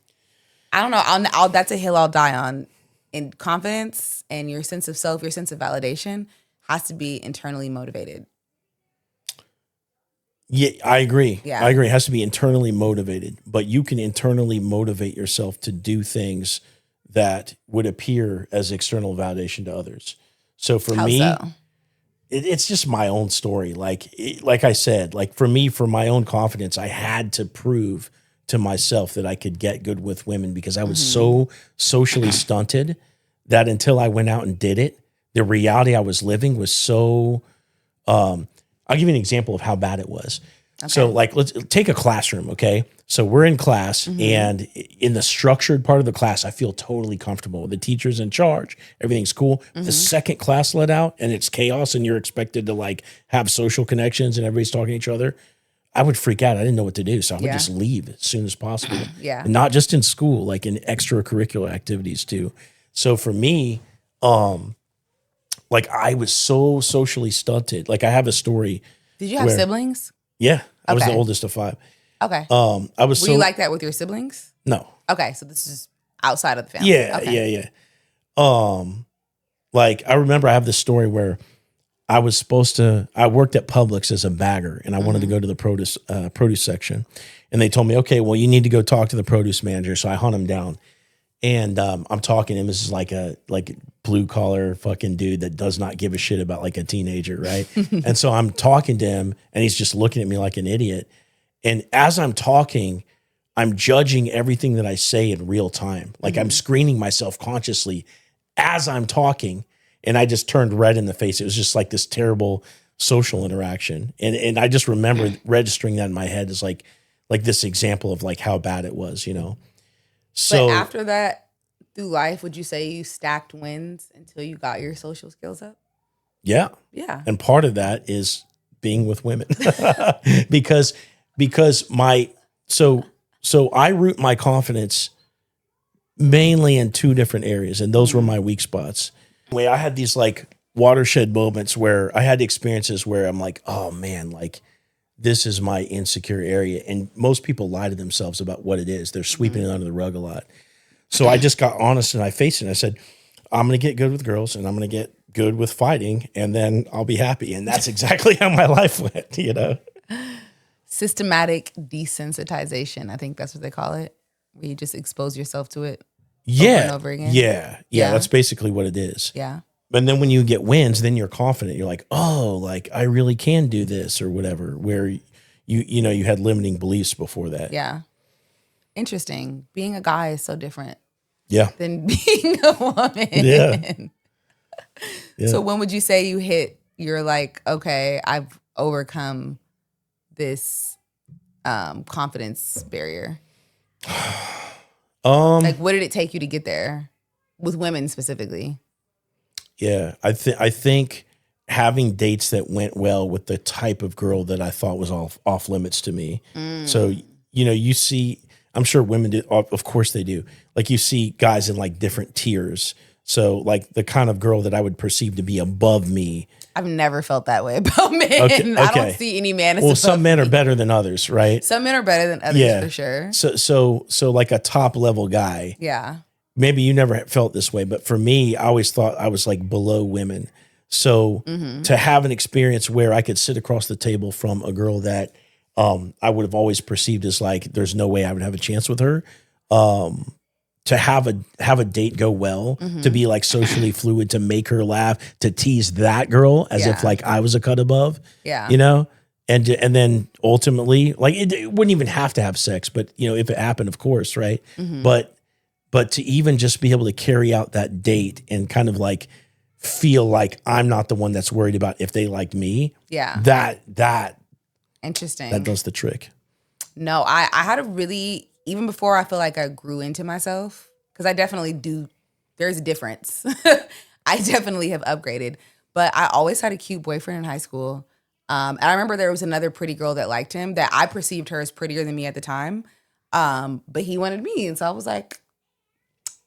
I don't know. That's a hill I'll die on. In confidence and your sense of self, your sense of validation has to be internally motivated.
Yeah, I agree.
Yeah.
I agree. It has to be internally motivated, but you can internally motivate yourself to do things that would appear as external validation to others. So for me, it's just my own story. Like I said, like for me, for my own confidence, I had to prove to myself that I could get good with women, because I was so socially stunted that until I went out and did it, the reality I was living was so, I'll give you an example of how bad it was. Okay. So like, let's take a classroom. Okay. So we're in class, and in the structured part of the class, I feel totally comfortable. The teacher's in charge. Everything's cool. The second class let out and it's chaos, and you're expected to like have social connections and everybody's talking to each other, I would freak out. I didn't know what to do. So I would just leave as soon as possible.
Yeah.
And not just in school, like in extracurricular activities too. So for me, like I was so socially stunted. Like I have a story.
Did you have siblings?
Yeah. I was the oldest of 5.
Okay.
I was
Were you like that with your siblings?
No.
Okay. So this is outside of the family.
Yeah.
Okay.
Yeah. Like I remember I have this story where I worked at Publix as a bagger, and I wanted to go to the produce section, and they told me, okay, well, you need to go talk to the produce manager. So I hunt him down, and I'm talking to him. This is like a blue collar fucking dude that does not give a shit about like a teenager. Right. And so I'm talking to him, and he's just looking at me like an idiot. And as I'm talking, I'm judging everything that I say in real time. Like I'm screening myself consciously as I'm talking. And I just turned red in the face. It was just like this terrible social interaction. And I just remember registering that in my head as like this example of like how bad it was, you know? So
but after that, through life, would you say you stacked wins until you got your social skills up?
Yeah.
Yeah.
And part of that is being with women because so I root my confidence mainly in 2 different areas. And those were my weak spots. I had these like watershed moments where I had experiences where I'm like, oh man, like this is my insecure area. And most people lie to themselves about what it is. They're sweeping it under the rug a lot. So I just got honest and I faced it. And I said, I'm going to get good with girls and I'm going to get good with fighting, and then I'll be happy. And that's exactly how my life went, you know?
Systematic desensitization. I think that's what they call it, where you just expose yourself to it.
Yeah.
Over and over again.
Yeah. That's basically what it is.
Yeah.
And then when you get wins, then you're confident. You're like, oh, like I really can do this or whatever, where you had limiting beliefs before that.
Yeah. Interesting. Being a guy is so different.
Yeah.
Than being a woman.
Yeah.
So when would you say you're like, okay, I've overcome this confidence barrier? Like, what did it take you to get there with women specifically?
Yeah, I think having dates that went well with the type of girl that I thought was off limits to me. So, you see, I'm sure women do, of course they do. Like you see guys in like different tiers. So like the kind of girl that I would perceive to be above me.
I've never felt that way about men.
Okay.
I don't see any man as
well,
above
some men
me.
are better than others, right?
Some men are better than others for sure.
So like a top level guy.
Yeah.
Maybe you never felt this way, but for me, I always thought I was like below women. So to have an experience where I could sit across the table from a girl that I would have always perceived as like, there's no way I would have a chance with her. To have a date go well, to be like socially fluid, to make her laugh, to tease that girl as if like I was a cut above, you know, and then ultimately like it wouldn't even have to have sex, but you know, if it happened, of course, right? But to even just be able to carry out that date and kind of like feel like I'm not the one that's worried about if they liked me, that
interesting.
That does the trick.
No, I had a really, even before I feel like I grew into myself, because I definitely do, there's a difference. I definitely have upgraded, but I always had a cute boyfriend in high school. And I remember there was another pretty girl that liked him that I perceived her as prettier than me at the time. But he wanted me. And so I was like,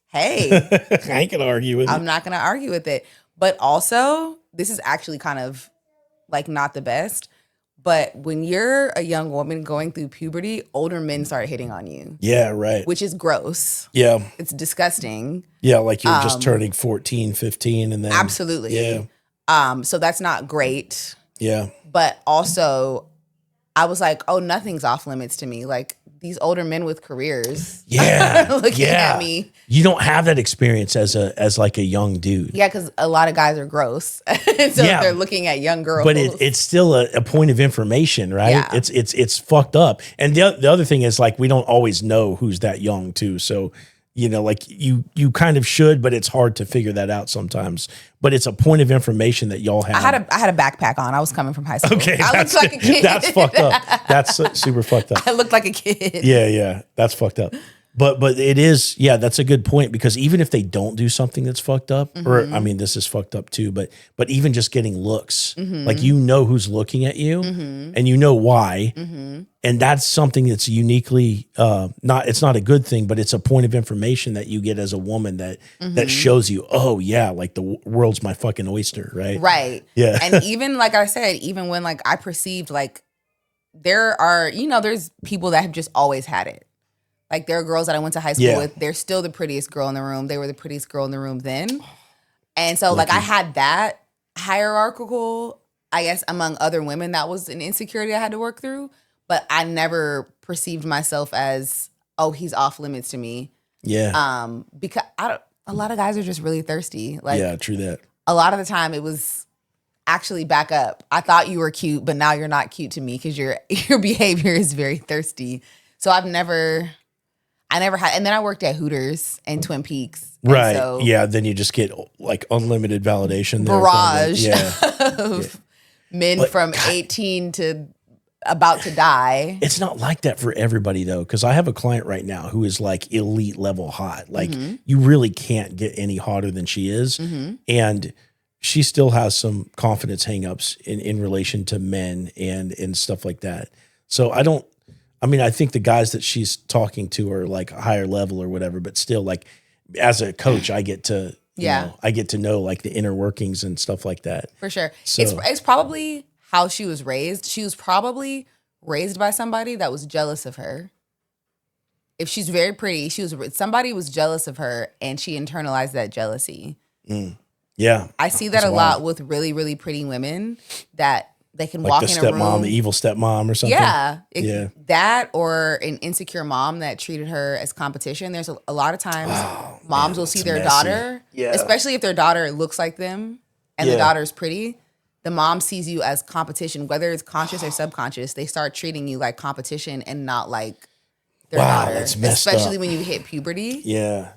hey.
I ain't gonna argue with it.
I'm not going to argue with it. But also, this is actually kind of like not the best. But when you're a young woman going through puberty, older men start hitting on you.
Yeah, right.
Which is gross.
Yeah.
It's disgusting.
Yeah, like you're just turning 14, 15 and then.
Absolutely.
Yeah.
So that's not great.
Yeah.
But also, I was like, oh, nothing's off limits to me. Like these older men with careers.
Yeah.
looking at me.
You don't have that experience as like a young dude.
Yeah, because a lot of guys are gross. So they're looking at young girls.
But it's still a point of information, right?
Yeah.
It's fucked up. And the other thing is like we don't always know who's that young too. So, you know, like you kind of should, but it's hard to figure that out sometimes. But it's a point of information that y'all have.
I had a backpack on. I was coming from high school.
Okay,
I looked like a kid.
That's fucked up. That's super fucked up.
I looked like a kid.
Yeah, that's fucked up. But it is, that's a good point because even if they don't do something that's fucked up, or I mean, this is fucked up too, but even just getting looks, like you know who's looking at you and you know why. And that's something that's uniquely it's not a good thing, but it's a point of information that you get as a woman that shows you, oh yeah, like the world's my fucking oyster, right?
Right.
Yeah.
And even like I said, even when like I perceived like there are, there's people that have just always had it. Like there are girls that I went to high school with. They're still the prettiest girl in the room. They were the prettiest girl in the room then. And so like I had that hierarchical, I guess, among other women. That was an insecurity I had to work through. But I never perceived myself as, oh, he's off limits to me.
Yeah.
Because a lot of guys are just really thirsty. Like,
yeah, true that.
A lot of the time it was actually back up. I thought you were cute, but now you're not cute to me because your behavior is very thirsty. So I never had, and then I worked at Hooters and Twin Peaks.
Right.
So
yeah. Then you just get like unlimited validation.
Barrage
There
of men from 18 to about to die.
It's not like that for everybody though. Cause I have a client right now who is like elite level hot. Like you really can't get any hotter than she is. And she still has some confidence hangups in relation to men and stuff like that. So I think the guys that she's talking to are like a higher level or whatever, but still like as a coach, I get to, I get to know like the inner workings and stuff like that.
For sure.
So,
it's probably how she was raised. She was probably raised by somebody that was jealous of her. If she's very pretty, somebody was jealous of her and she internalized that jealousy.
Yeah.
I see that a lot with really, really pretty women that they can walk in a room.
Like the evil stepmom or something.
Yeah. That or an insecure mom that treated her as competition. There's a lot of times moms will see their daughter, especially if their daughter looks like them and the daughter's pretty. The mom sees you as competition, whether it's conscious or subconscious. They start treating you like competition and not like their daughter.
That's messed
especially
up.
when you hit puberty.
Yeah.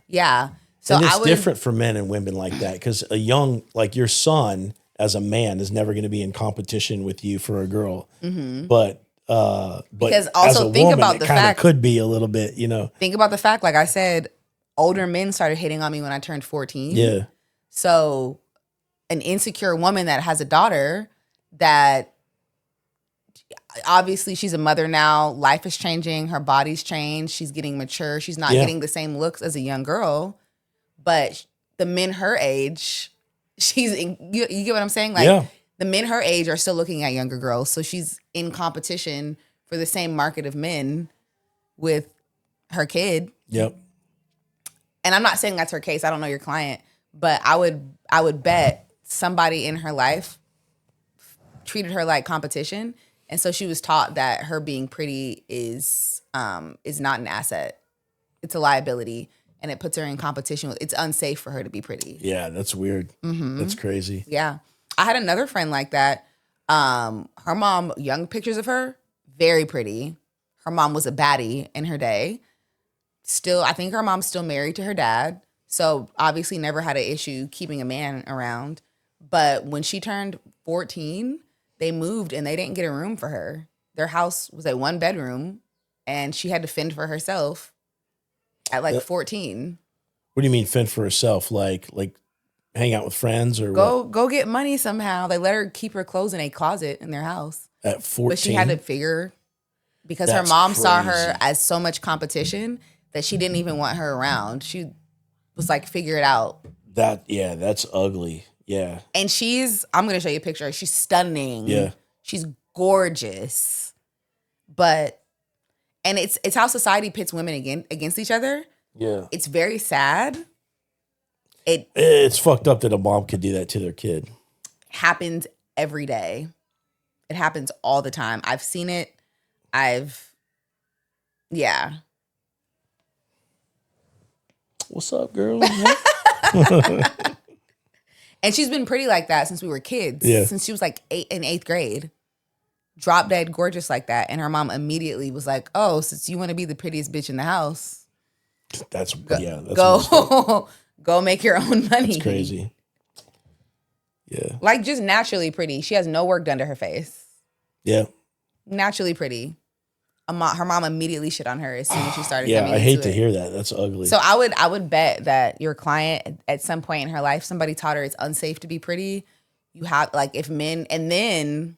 So
and it's different for men and women like that because a young, like your son as a man is never going to be in competition with you for a girl. But
because also think about the fact
could be a little bit,
Think about the fact, like I said, older men started hitting on me when I turned 14.
Yeah.
So an insecure woman that has a daughter that obviously she's a mother now, life is changing, her body's changed, she's getting mature, she's not getting the same looks as a young girl, but the men her age, you get what I'm saying? The men her age are still looking at younger girls. So she's in competition for the same market of men with her kid.
Yep.
And I'm not saying that's her case. I don't know your client, but I would bet somebody in her life treated her like competition. And so she was taught that her being pretty is not an asset. It's a liability. And it puts her in competition. It's unsafe for her to be pretty.
Yeah, that's weird. Mm-hmm. That's crazy.
Yeah. I had another friend like that. Her mom, young pictures of her, very pretty. Her mom was a baddie in her day. Still, I think her mom's still married to her dad. So obviously never had an issue keeping a man around. But when she turned 14, they moved and they didn't get a room for her. Their house was a 1 bedroom and she had to fend for herself at like 14.
What do you mean fend for herself? Like hang out with friends or
go get money somehow. They let her keep her clothes in a closet in their house.
At 14?
But she had to figure, because her mom saw her as so much competition that she didn't even want her around. She was like, figure it out.
That's ugly. Yeah.
And I'm going to show you a picture. She's stunning.
Yeah.
She's gorgeous. And it's how society pits women against each other.
Yeah.
It's very sad.
It's fucked up that a mom could do that to their kid.
Happens every day. It happens all the time. I've seen it. Yeah.
What's up, girl?
And she's been pretty like that since we were kids.
Yeah.
Since she was like in 8th grade. Drop dead gorgeous like that. And her mom immediately was like, oh, since you want to be the prettiest bitch in the house.
That's
go make your own money.
That's crazy. Yeah.
Like just naturally pretty. She has no work done to her face.
Yeah.
Naturally pretty. Her mom immediately shit on her as soon as she started coming
I hate
into
to hear that. That's ugly.
So I would bet that your client at some point in her life, somebody taught her it's unsafe to be pretty. You have if men, and then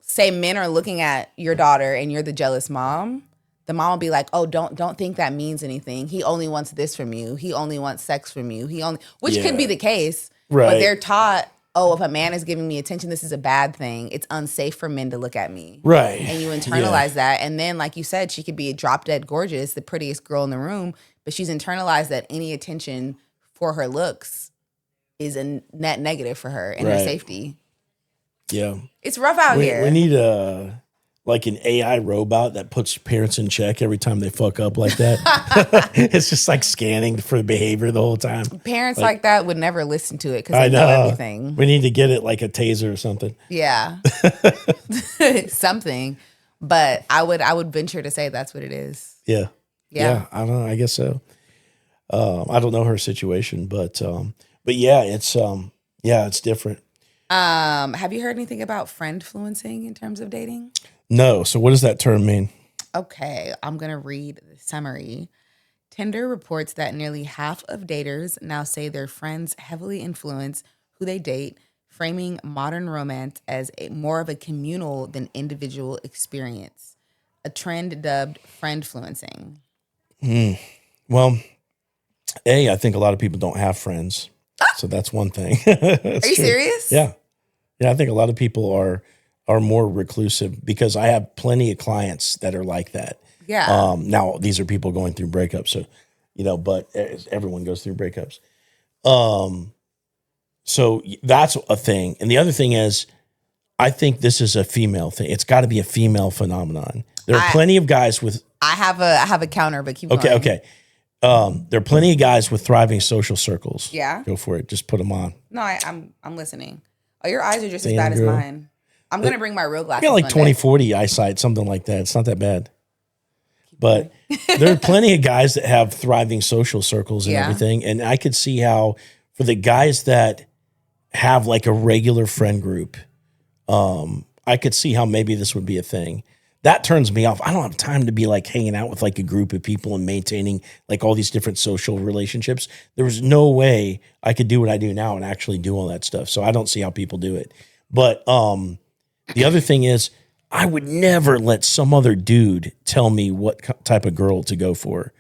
say men are looking at your daughter and you're the jealous mom, the mom will be like, oh, don't think that means anything. He only wants this from you. He only wants sex from you. Which could be the case.
Right.
But they're taught, oh, if a man is giving me attention, this is a bad thing. It's unsafe for men to look at me.
Right.
And you internalize that. And then, like you said, she could be drop dead gorgeous, the prettiest girl in the room, but she's internalized that any attention for her looks is a net negative for her and her safety.
Yeah.
It's rough out here.
We need an AI robot that puts parents in check every time they fuck up like that. It's just like scanning for behavior the whole time.
Parents like that would never listen to it because they know everything.
We need to get it like a taser or something.
Yeah. Something. But I would venture to say that's what it is.
Yeah.
Yeah.
I don't know. I guess so. I don't know her situation, but yeah, it's different.
Have you heard anything about friend-fluencing in terms of dating?
No. So what does that term mean?
Okay, I'm going to read the summary. Tinder reports that nearly half of daters now say their friends heavily influence who they date, framing modern romance as more of a communal than individual experience, a trend dubbed friend-fluencing.
Well, I think a lot of people don't have friends. So that's one thing. Are
you serious?
Yeah. Yeah, I think a lot of people are more reclusive because I have plenty of clients that are like that.
Yeah.
Now these are people going through breakups, so but everyone goes through breakups. So that's a thing. And the other thing is, I think this is a female thing. It's got to be a female phenomenon. There are plenty of guys with.
I have a counter, but keep going.
Okay. There are plenty of guys with thriving social circles.
Yeah.
Go for it. Just put them on.
No, I'm listening. Oh, your eyes are just as bad as mine. I'm going to bring my real glasses.
I got like 20/40 eyesight, something like that. It's not that bad. But there are plenty of guys that have thriving social circles and everything. And I could see how for the guys that have like a regular friend group, I could see how maybe this would be a thing. That turns me off. I don't have time to be like hanging out with like a group of people and maintaining like all these different social relationships. There was no way I could do what I do now and actually do all that stuff. So I don't see how people do it. But the other thing is, I would never let some other dude tell me what type of girl to go for.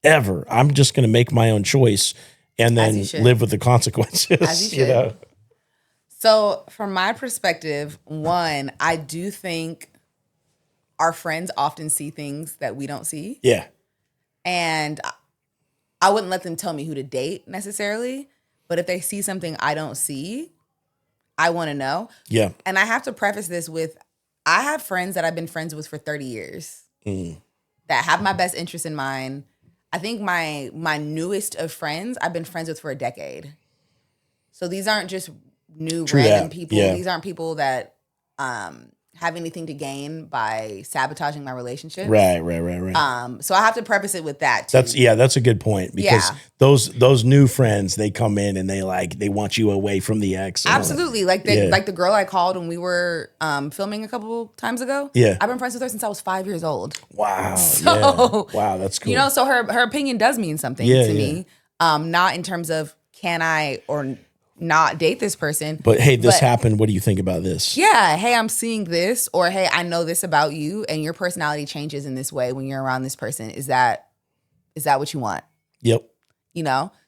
ever. I'm just going to make my own choice and then live with the consequences.
As you should. So from my perspective, one, I do think our friends often see things that we don't see.
Yeah.
And I wouldn't let them tell me who to date necessarily. But if they see something I don't see, I want to know.
Yeah.
And I have to preface this with, I have friends that I've been friends with for 30 years that have my best interest in mind. I think my newest of friends, I've been friends with for a decade. So these aren't just new random people. Yeah. These aren't people that have anything to gain by sabotaging my relationship.
Right.
So I have to preface it with that too.
That's a good point, because those new friends, they come in and they want you away from the ex.
Absolutely. Like the girl I called when we were filming a couple times ago.
Yeah.
I've been friends with her since I was 5 years old.
Wow.
So,
wow, that's cool.
So her opinion does mean something to me. Not in terms of can I or not date this person.
But hey, this happened. What do you think about this?
Yeah. Hey, I'm seeing this, or hey, I know this about you, and your personality changes in this way when you're around this person. Is that what you want?
Yep.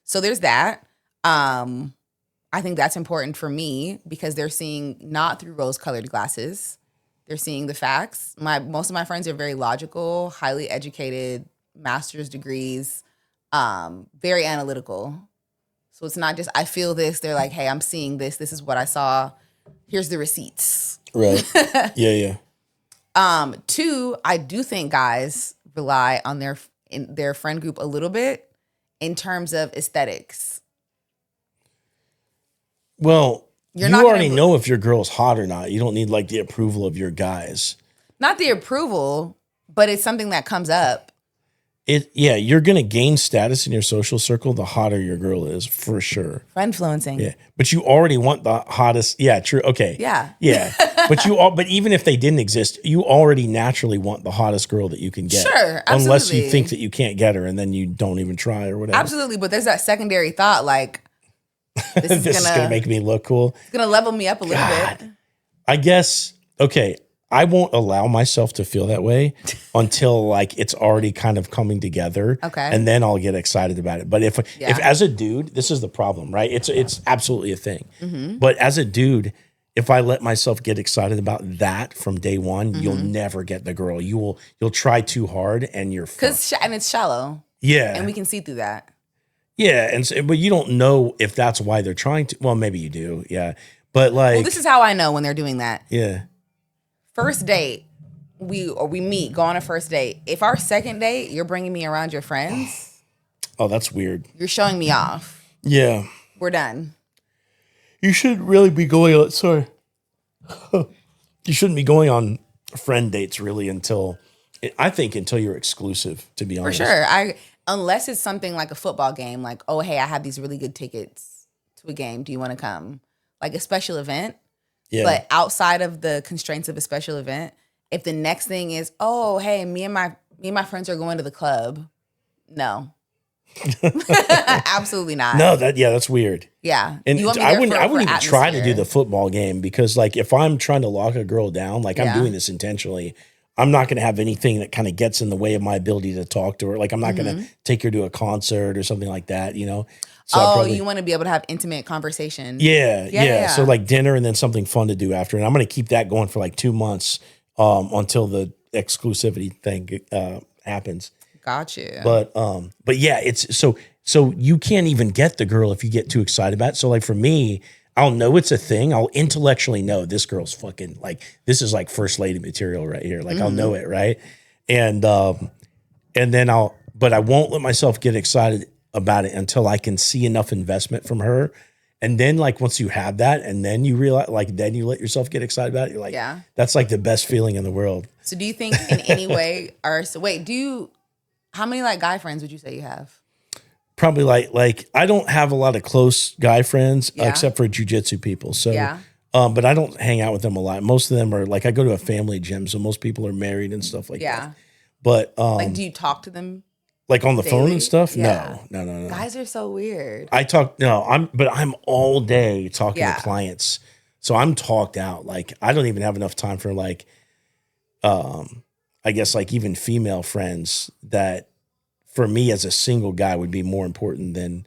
So there's that. I think that's important for me because they're seeing not through rose-colored glasses. They're seeing the facts. Most of my friends are very logical, highly educated, master's degrees, very analytical. So it's not just, I feel this. They're like, hey, I'm seeing this. This is what I saw. Here's the receipts.
Right. Yeah.
Two, I do think guys rely on their friend group a little bit in terms of aesthetics.
Well, you already know if your girl's hot or not. You don't need the approval of your guys.
Not the approval, but it's something that comes up.
You're going to gain status in your social circle the hotter your girl is, for sure.
Friend-fluencing.
Yeah. But you already want the hottest. Yeah, true. Okay.
Yeah.
Yeah. But even if they didn't exist, you already naturally want the hottest girl that you can get.
Sure, absolutely.
Unless you think that you can't get her and then you don't even try or whatever.
Absolutely. But there's that secondary thought this is going to
make me look cool.
It's going to level me up a little bit.
I guess, okay, I won't allow myself to feel that way until it's already kind of coming together.
Okay.
And then I'll get excited about it. But if as a dude, this is the problem, right? It's absolutely a thing. Mm-hmm. But as a dude, if I let myself get excited about that from day one, you'll never get the girl. You'll try too hard and you're fucked.
And it's shallow.
Yeah.
And we can see through that.
Yeah. But you don't know if that's why they're trying to. Well, maybe you do. Yeah. But
this is how I know when they're doing that.
Yeah.
First date, we meet, go on a first date. If our second date, you're bringing me around your friends.
Oh, that's weird.
You're showing me off.
Yeah.
We're done.
You shouldn't really be going on. Sorry. You shouldn't be going on friend dates really until you're exclusive, to be honest.
For sure. Unless it's something like a football game, like, oh, hey, I have these really good tickets to a game. Do you want to come? Like a special event. Yeah. But outside of the constraints of a special event, if the next thing is, oh, hey, me and my friends are going to the club. No. Absolutely not.
No, that's weird.
Yeah.
And I wouldn't even try to do the football game because if I'm trying to lock a girl down, I'm doing this intentionally, I'm not going to have anything that kind of gets in the way of my ability to talk to her. I'm not going to take her to a concert or something like that, So
you want to be able to have intimate conversation.
Yeah. So dinner and then something fun to do after. And I'm going to keep that going for 2 months until the exclusivity thing happens.
Got you.
But yeah, it's so you can't even get the girl if you get too excited about it. So for me, I'll know it's a thing. I'll intellectually know this girl's fucking this is first lady material right here. I'll know it, right? And then but I won't let myself get excited about it until I can see enough investment from her. And then once you have that and then you realize then you let yourself get excited about it, you're that's the best feeling in the world.
So do you think in any way how many guy friends would you say you have?
Probably I don't have a lot of close guy friends except for jujitsu people. So but I don't hang out with them a lot. Most of them are I go to a family gym, so most people are married and stuff like that. But
do you talk to them?
On the phone and stuff?
Yeah.
No.
Guys are so weird.
I'm all day talking to clients. So I'm talked out. I don't even have enough time for I guess even female friends that for me as a single guy would be more important than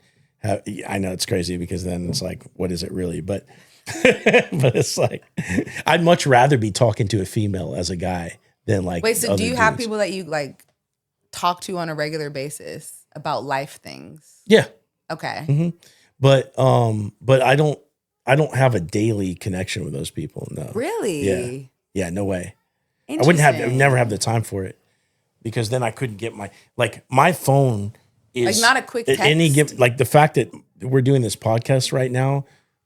I know it's crazy because then it's like, what is it really? But but it's like, I'd much rather be talking to a female as a guy than like.
Wait, so
other
do you have
dudes.
people that you like talk to on a regular basis about life things?
Yeah.
Okay.
Mm-hmm. But I don't have a daily connection with those people. No.
Really?
Yeah. No way. I would never have the time for it because then I couldn't get my phone is
like not a quick text.
Like the fact that we're doing this podcast right now,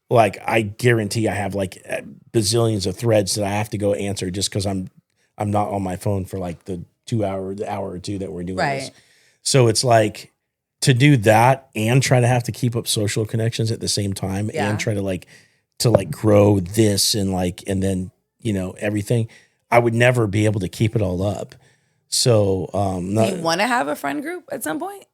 like I guarantee I have like bazillions of threads that I have to go answer just because I'm not on my phone for like the hour or two that we're doing this. So it's like to do that and try to have to keep up social connections at the same time and try to grow this and then, everything. I would never be able to keep it all up. So,
do you want to have a friend group at some point?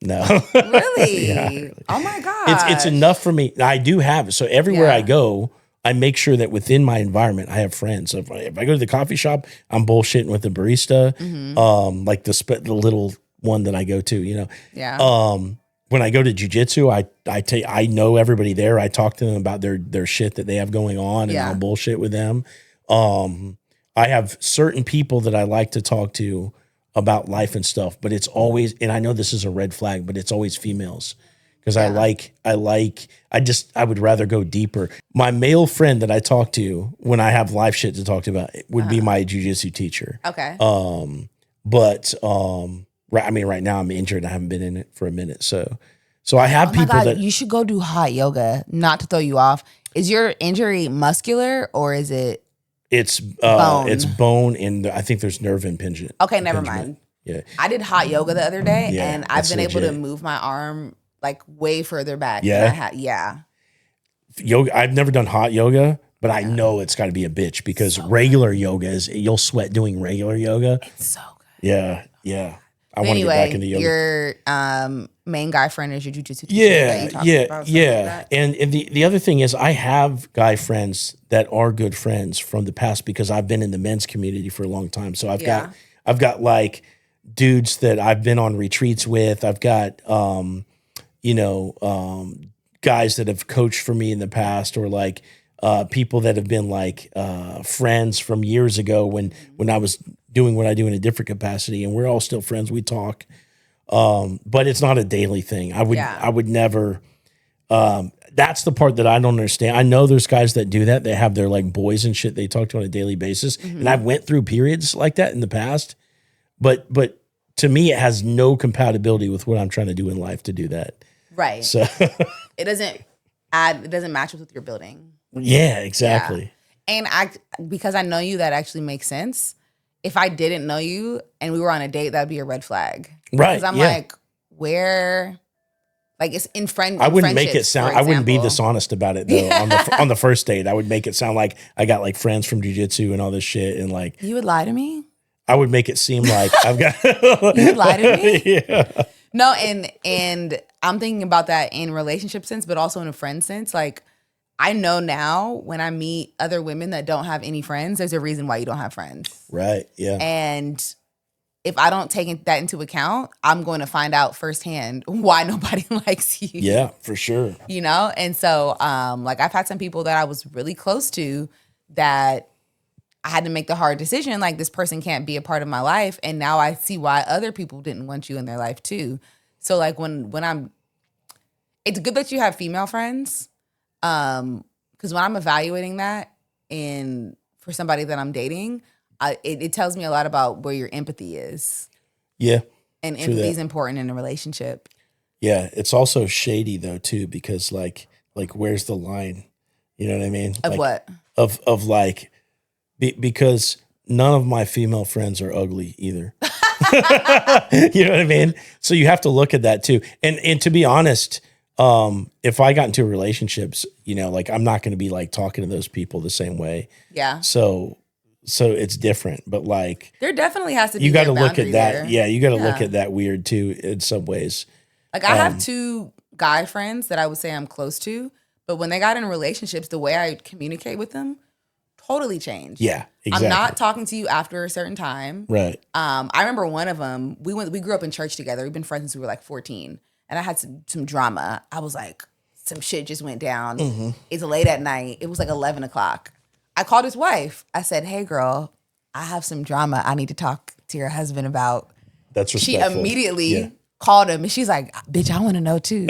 No.
Really?
Yeah, really.
Oh my God.
It's enough for me. I do have it. So everywhere I go, I make sure that within my environment, I have friends. So if I go to the coffee shop, I'm bullshitting with the barista, like the little one that I go to,
Yeah.
When I go to jiu-jitsu, I know everybody there. I talk to them about their shit that they have going on and I'll bullshit with them. I have certain people that I like to talk to about life and stuff, but it's always, and I know this is a red flag, but it's always females. Because I would rather go deeper. My male friend that I talk to when I have life shit to talk to about would be my jiu-jitsu teacher.
Okay.
Right now I'm injured. I haven't been in it for a minute. So I have people that
you should go do hot yoga. Not to throw you off. Is your injury muscular or is it?
It's
bone?
It's bone, and I think there's nerve impingement.
Okay, never mind.
Yeah,
I did hot yoga the other day, and I've been able to move my arm like way further back.
Yeah,
than I had. Yeah.
Yoga. I've never done hot yoga, but I know it's got to be a bitch because regular yoga is you'll sweat doing regular yoga.
It's so good.
Yeah. I want to get back into yoga.
Your main guy friend is your jiu-jitsu teacher.
Yeah. And the other thing is I have guy friends that are good friends from the past because I've been in the men's community for a long time. So I've got like dudes that I've been on retreats with. I've got guys that have coached for me in the past or like people that have been like friends from years ago when I was doing what I do in a different capacity, and we're all still friends. We talk, but it's not a daily thing. I would never. That's the part that I don't understand. I know there's guys that do that. They have their like boys and shit they talk to on a daily basis, and I've went through periods like that in the past. But to me, it has no compatibility with what I'm trying to do in life to do that.
Right.
So
it doesn't match with your building.
Yeah, exactly.
Yeah. And because I know you, that actually makes sense. If I didn't know you and we were on a date, that'd be a red flag.
Right.
Because I'm like, where, like it's in friend.
I wouldn't make it sound. I wouldn't be dishonest about it though. On the first date, I would make it sound like I got like friends from jiu-jitsu and all this shit, and like
you would lie to me.
I would make it seem like I've got.
You would lie to me.
Yeah.
No, and I'm thinking about that in relationship sense, but also in a friend sense. Like I know now when I meet other women that don't have any friends, there's a reason why you don't have friends.
Right. Yeah.
And if I don't take that into account, I'm going to find out firsthand why nobody likes you.
Yeah, for sure.
You know? And so, like I've had some people that I was really close to that I had to make the hard decision. Like this person can't be a part of my life. And now I see why other people didn't want you in their life too. So like it's good that you have female friends. Because when I'm evaluating that for somebody that I'm dating, it tells me a lot about where your empathy is.
Yeah.
And empathy is important in a relationship.
Yeah. It's also shady though too, because like where's the line? You know what I mean?
Of
like,
what?
Of like, because none of my female friends are ugly either. You know what I mean? So you have to look at that too. And to be honest, if I got into relationships, like I'm not going to be like talking to those people the same way.
Yeah.
So it's different, but like
there definitely has to be.
You got to look at that.
There.
Yeah. You got to look at that weird too in some ways.
Like I have two guy friends that I would say I'm close to, but when they got in relationships, the way I communicate with them, totally change.
Yeah, exactly.
I'm not talking to you after a certain time.
Right.
I remember one of them, we grew up in church together. We've been friends since we were like 14. And I had some drama. I was like, some shit just went down. Mm-hmm. It's late at night. It was like 11 o'clock. I called his wife. I said, hey, girl, I have some drama I need to talk to your husband about.
That's respectful.
She immediately called him and she's like, bitch, I want to know too.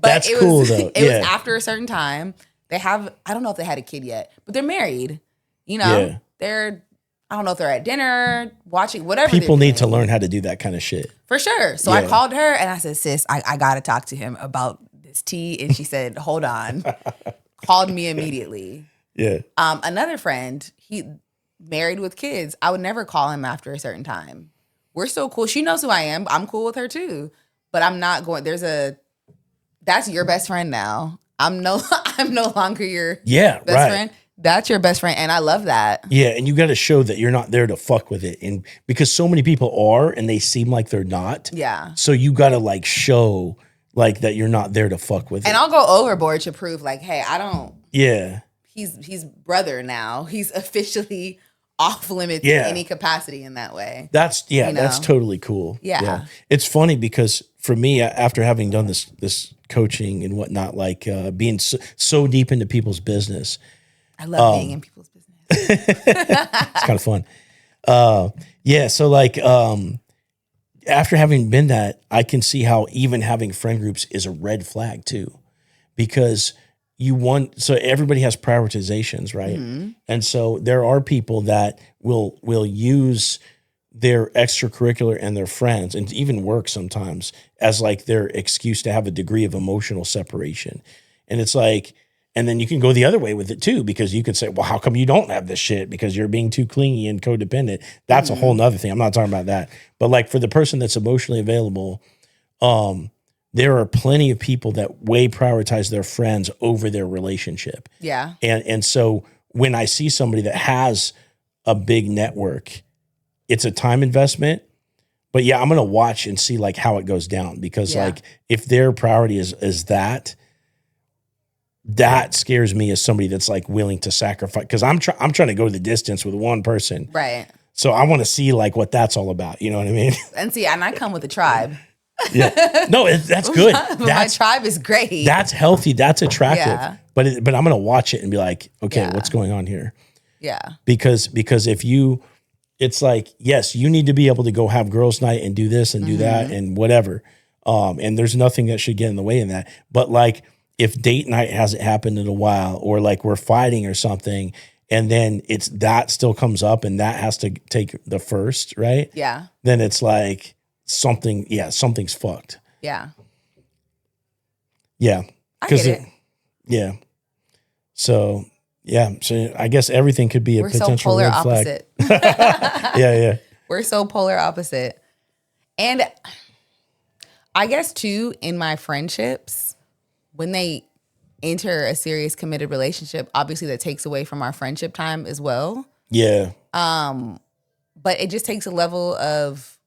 That's cool though.
It was after a certain time. They have, I don't know if they had a kid yet, but they're married. You know, I don't know if they're at dinner, watching, whatever.
People need to learn how to do that kind of shit.
For sure. So I called her and I said, sis, I got to talk to him about this tea. And she said, hold on. Called me immediately.
Yeah.
Another friend, he married with kids. I would never call him after a certain time. We're so cool. She knows who I am. I'm cool with her too. But I'm not going, that's your best friend now. I'm no longer your best friend. That's your best friend. And I love that.
Yeah. And you got to show that you're not there to fuck with it. And because so many people are, and they seem like they're not.
Yeah.
So you got to like show like that you're not there to fuck with it.
And I'll go overboard to prove like, hey, I don't.
Yeah.
He's brother now. He's officially off limits in any capacity in that way.
That's that's totally cool.
Yeah.
It's funny because for me, after having done this coaching and whatnot, like being so deep into people's business.
I love being in people's business.
It's kind of fun. So like after having been that, I can see how even having friend groups is a red flag too. Because so everybody has prioritizations, right? Mm-hmm. And so there are people that will use their extracurricular and their friends and even work sometimes as like their excuse to have a degree of emotional separation. And it's like, and then you can go the other way with it too, because you could say, well, how come you don't have this shit? Because you're being too clingy and codependent. That's a whole nother thing. I'm not talking about that. But like for the person that's emotionally available, there are plenty of people that way prioritize their friends over their relationship.
Yeah.
And so when I see somebody that has a big network, it's a time investment. But yeah, I'm going to watch and see like how it goes down, because like if their priority is that scares me as somebody that's like willing to sacrifice, because I'm trying to go the distance with one person.
Right.
So I want to see like what that's all about. You know what I mean?
And I come with a tribe.
Yeah. No, that's good.
My tribe is great.
That's healthy. That's attractive. Yeah. But I'm going to watch it and be like, okay, what's going on here?
Yeah.
Because if it's like, yes, you need to be able to go have girls' night and do this and do that and whatever. And there's nothing that should get in the way in that. But like if date night hasn't happened in a while, or like we're fighting or something, and then that still comes up and that has to take the first, right?
Yeah.
Then it's like, something's fucked.
Yeah.
Yeah.
I get it.
Yeah. So I guess everything could be a potential
so polar
red flag.
opposite.
Yeah.
We're so polar opposite. And I guess too, in my friendships, when they enter a serious committed relationship, obviously that takes away from our friendship time as well.
Yeah.
But it just takes a level of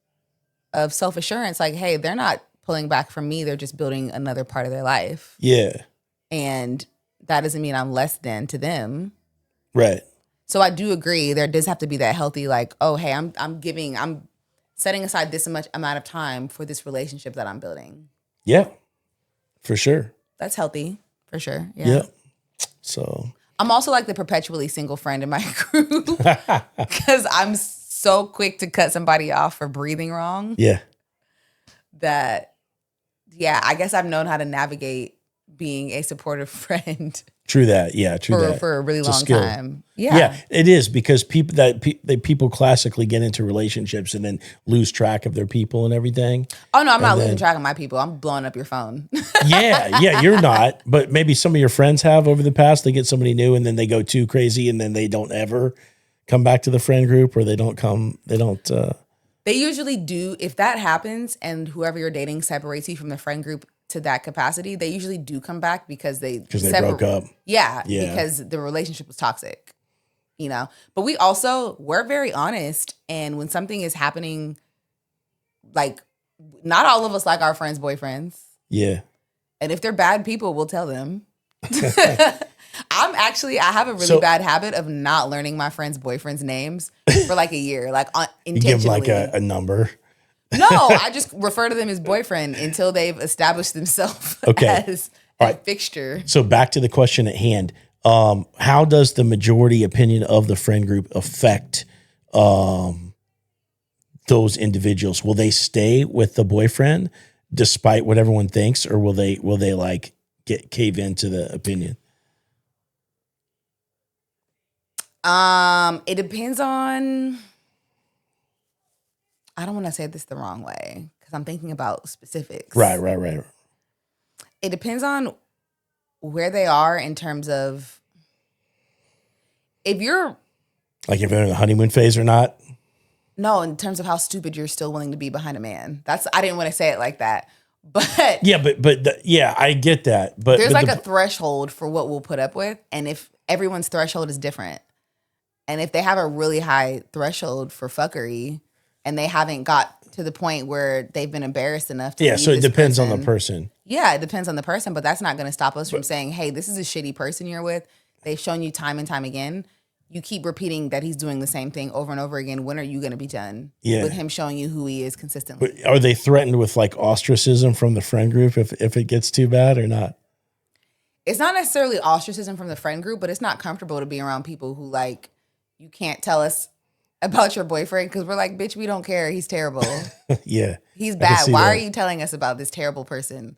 self-assurance, like, hey, they're not pulling back from me, they're just building another part of their life.
Yeah.
And that doesn't mean I'm less than to them.
Right.
So I do agree there does have to be that healthy, like, oh, hey, I'm setting aside this much amount of time for this relationship that I'm building.
Yeah. For sure.
That's healthy, for sure. Yeah.
Yep. So
I'm also like the perpetually single friend in my group, because I'm so quick to cut somebody off for breathing wrong.
Yeah.
I guess I've known how to navigate being a supportive friend.
True that. Yeah, true that.
For a really long time. Yeah.
Yeah, it is, because people classically get into relationships and then lose track of their people and everything.
Oh no, I'm not losing track of my people. I'm blowing up your phone.
Yeah, you're not. But maybe some of your friends have over the past. They get somebody new and then they go too crazy and then they don't ever come back to the friend group, or they don't.
They usually do. If that happens and whoever you're dating separates you from the friend group to that capacity, they usually do come back because they
broke up.
Yeah, because the relationship was toxic, you know. But we're very honest, and when something is happening, like, not all of us like our friends' boyfriends.
Yeah.
And if they're bad people, we'll tell them. I have a really bad habit of not learning my friends' boyfriends' names for like a year, like
You give them
intentionally.
like a number.
No, I just refer to them as boyfriend until they've established themselves as a fixture.
So back to the question at hand. How does the majority opinion of the friend group affect those individuals? Will they stay with the boyfriend despite what everyone thinks, or will they like cave into the opinion?
It depends on. I don't want to say this the wrong way because I'm thinking about specifics.
Right.
It depends on where they are in terms of if they're
in the honeymoon phase or not.
No, in terms of how stupid you're still willing to be behind a man. I didn't want to say it like that, but
yeah, I get that. But
there's a threshold for what we'll put up with, and if everyone's threshold is different, and if they have a really high threshold for fuckery, and they haven't got to the point where they've been embarrassed enough to
so it depends on the person.
Yeah, it depends on the person, but that's not going to stop us from saying, hey, this is a shitty person you're with. They've shown you time and time again. You keep repeating that he's doing the same thing over and over again. When are you going to be done with him showing you who he is consistently?
But are they threatened with like ostracism from the friend group if it gets too bad or not?
It's not necessarily ostracism from the friend group, but it's not comfortable to be around people who like, you can't tell us about your boyfriend because we're like, bitch, we don't care. He's terrible.
Yeah.
He's bad. Why are you telling us about this terrible person?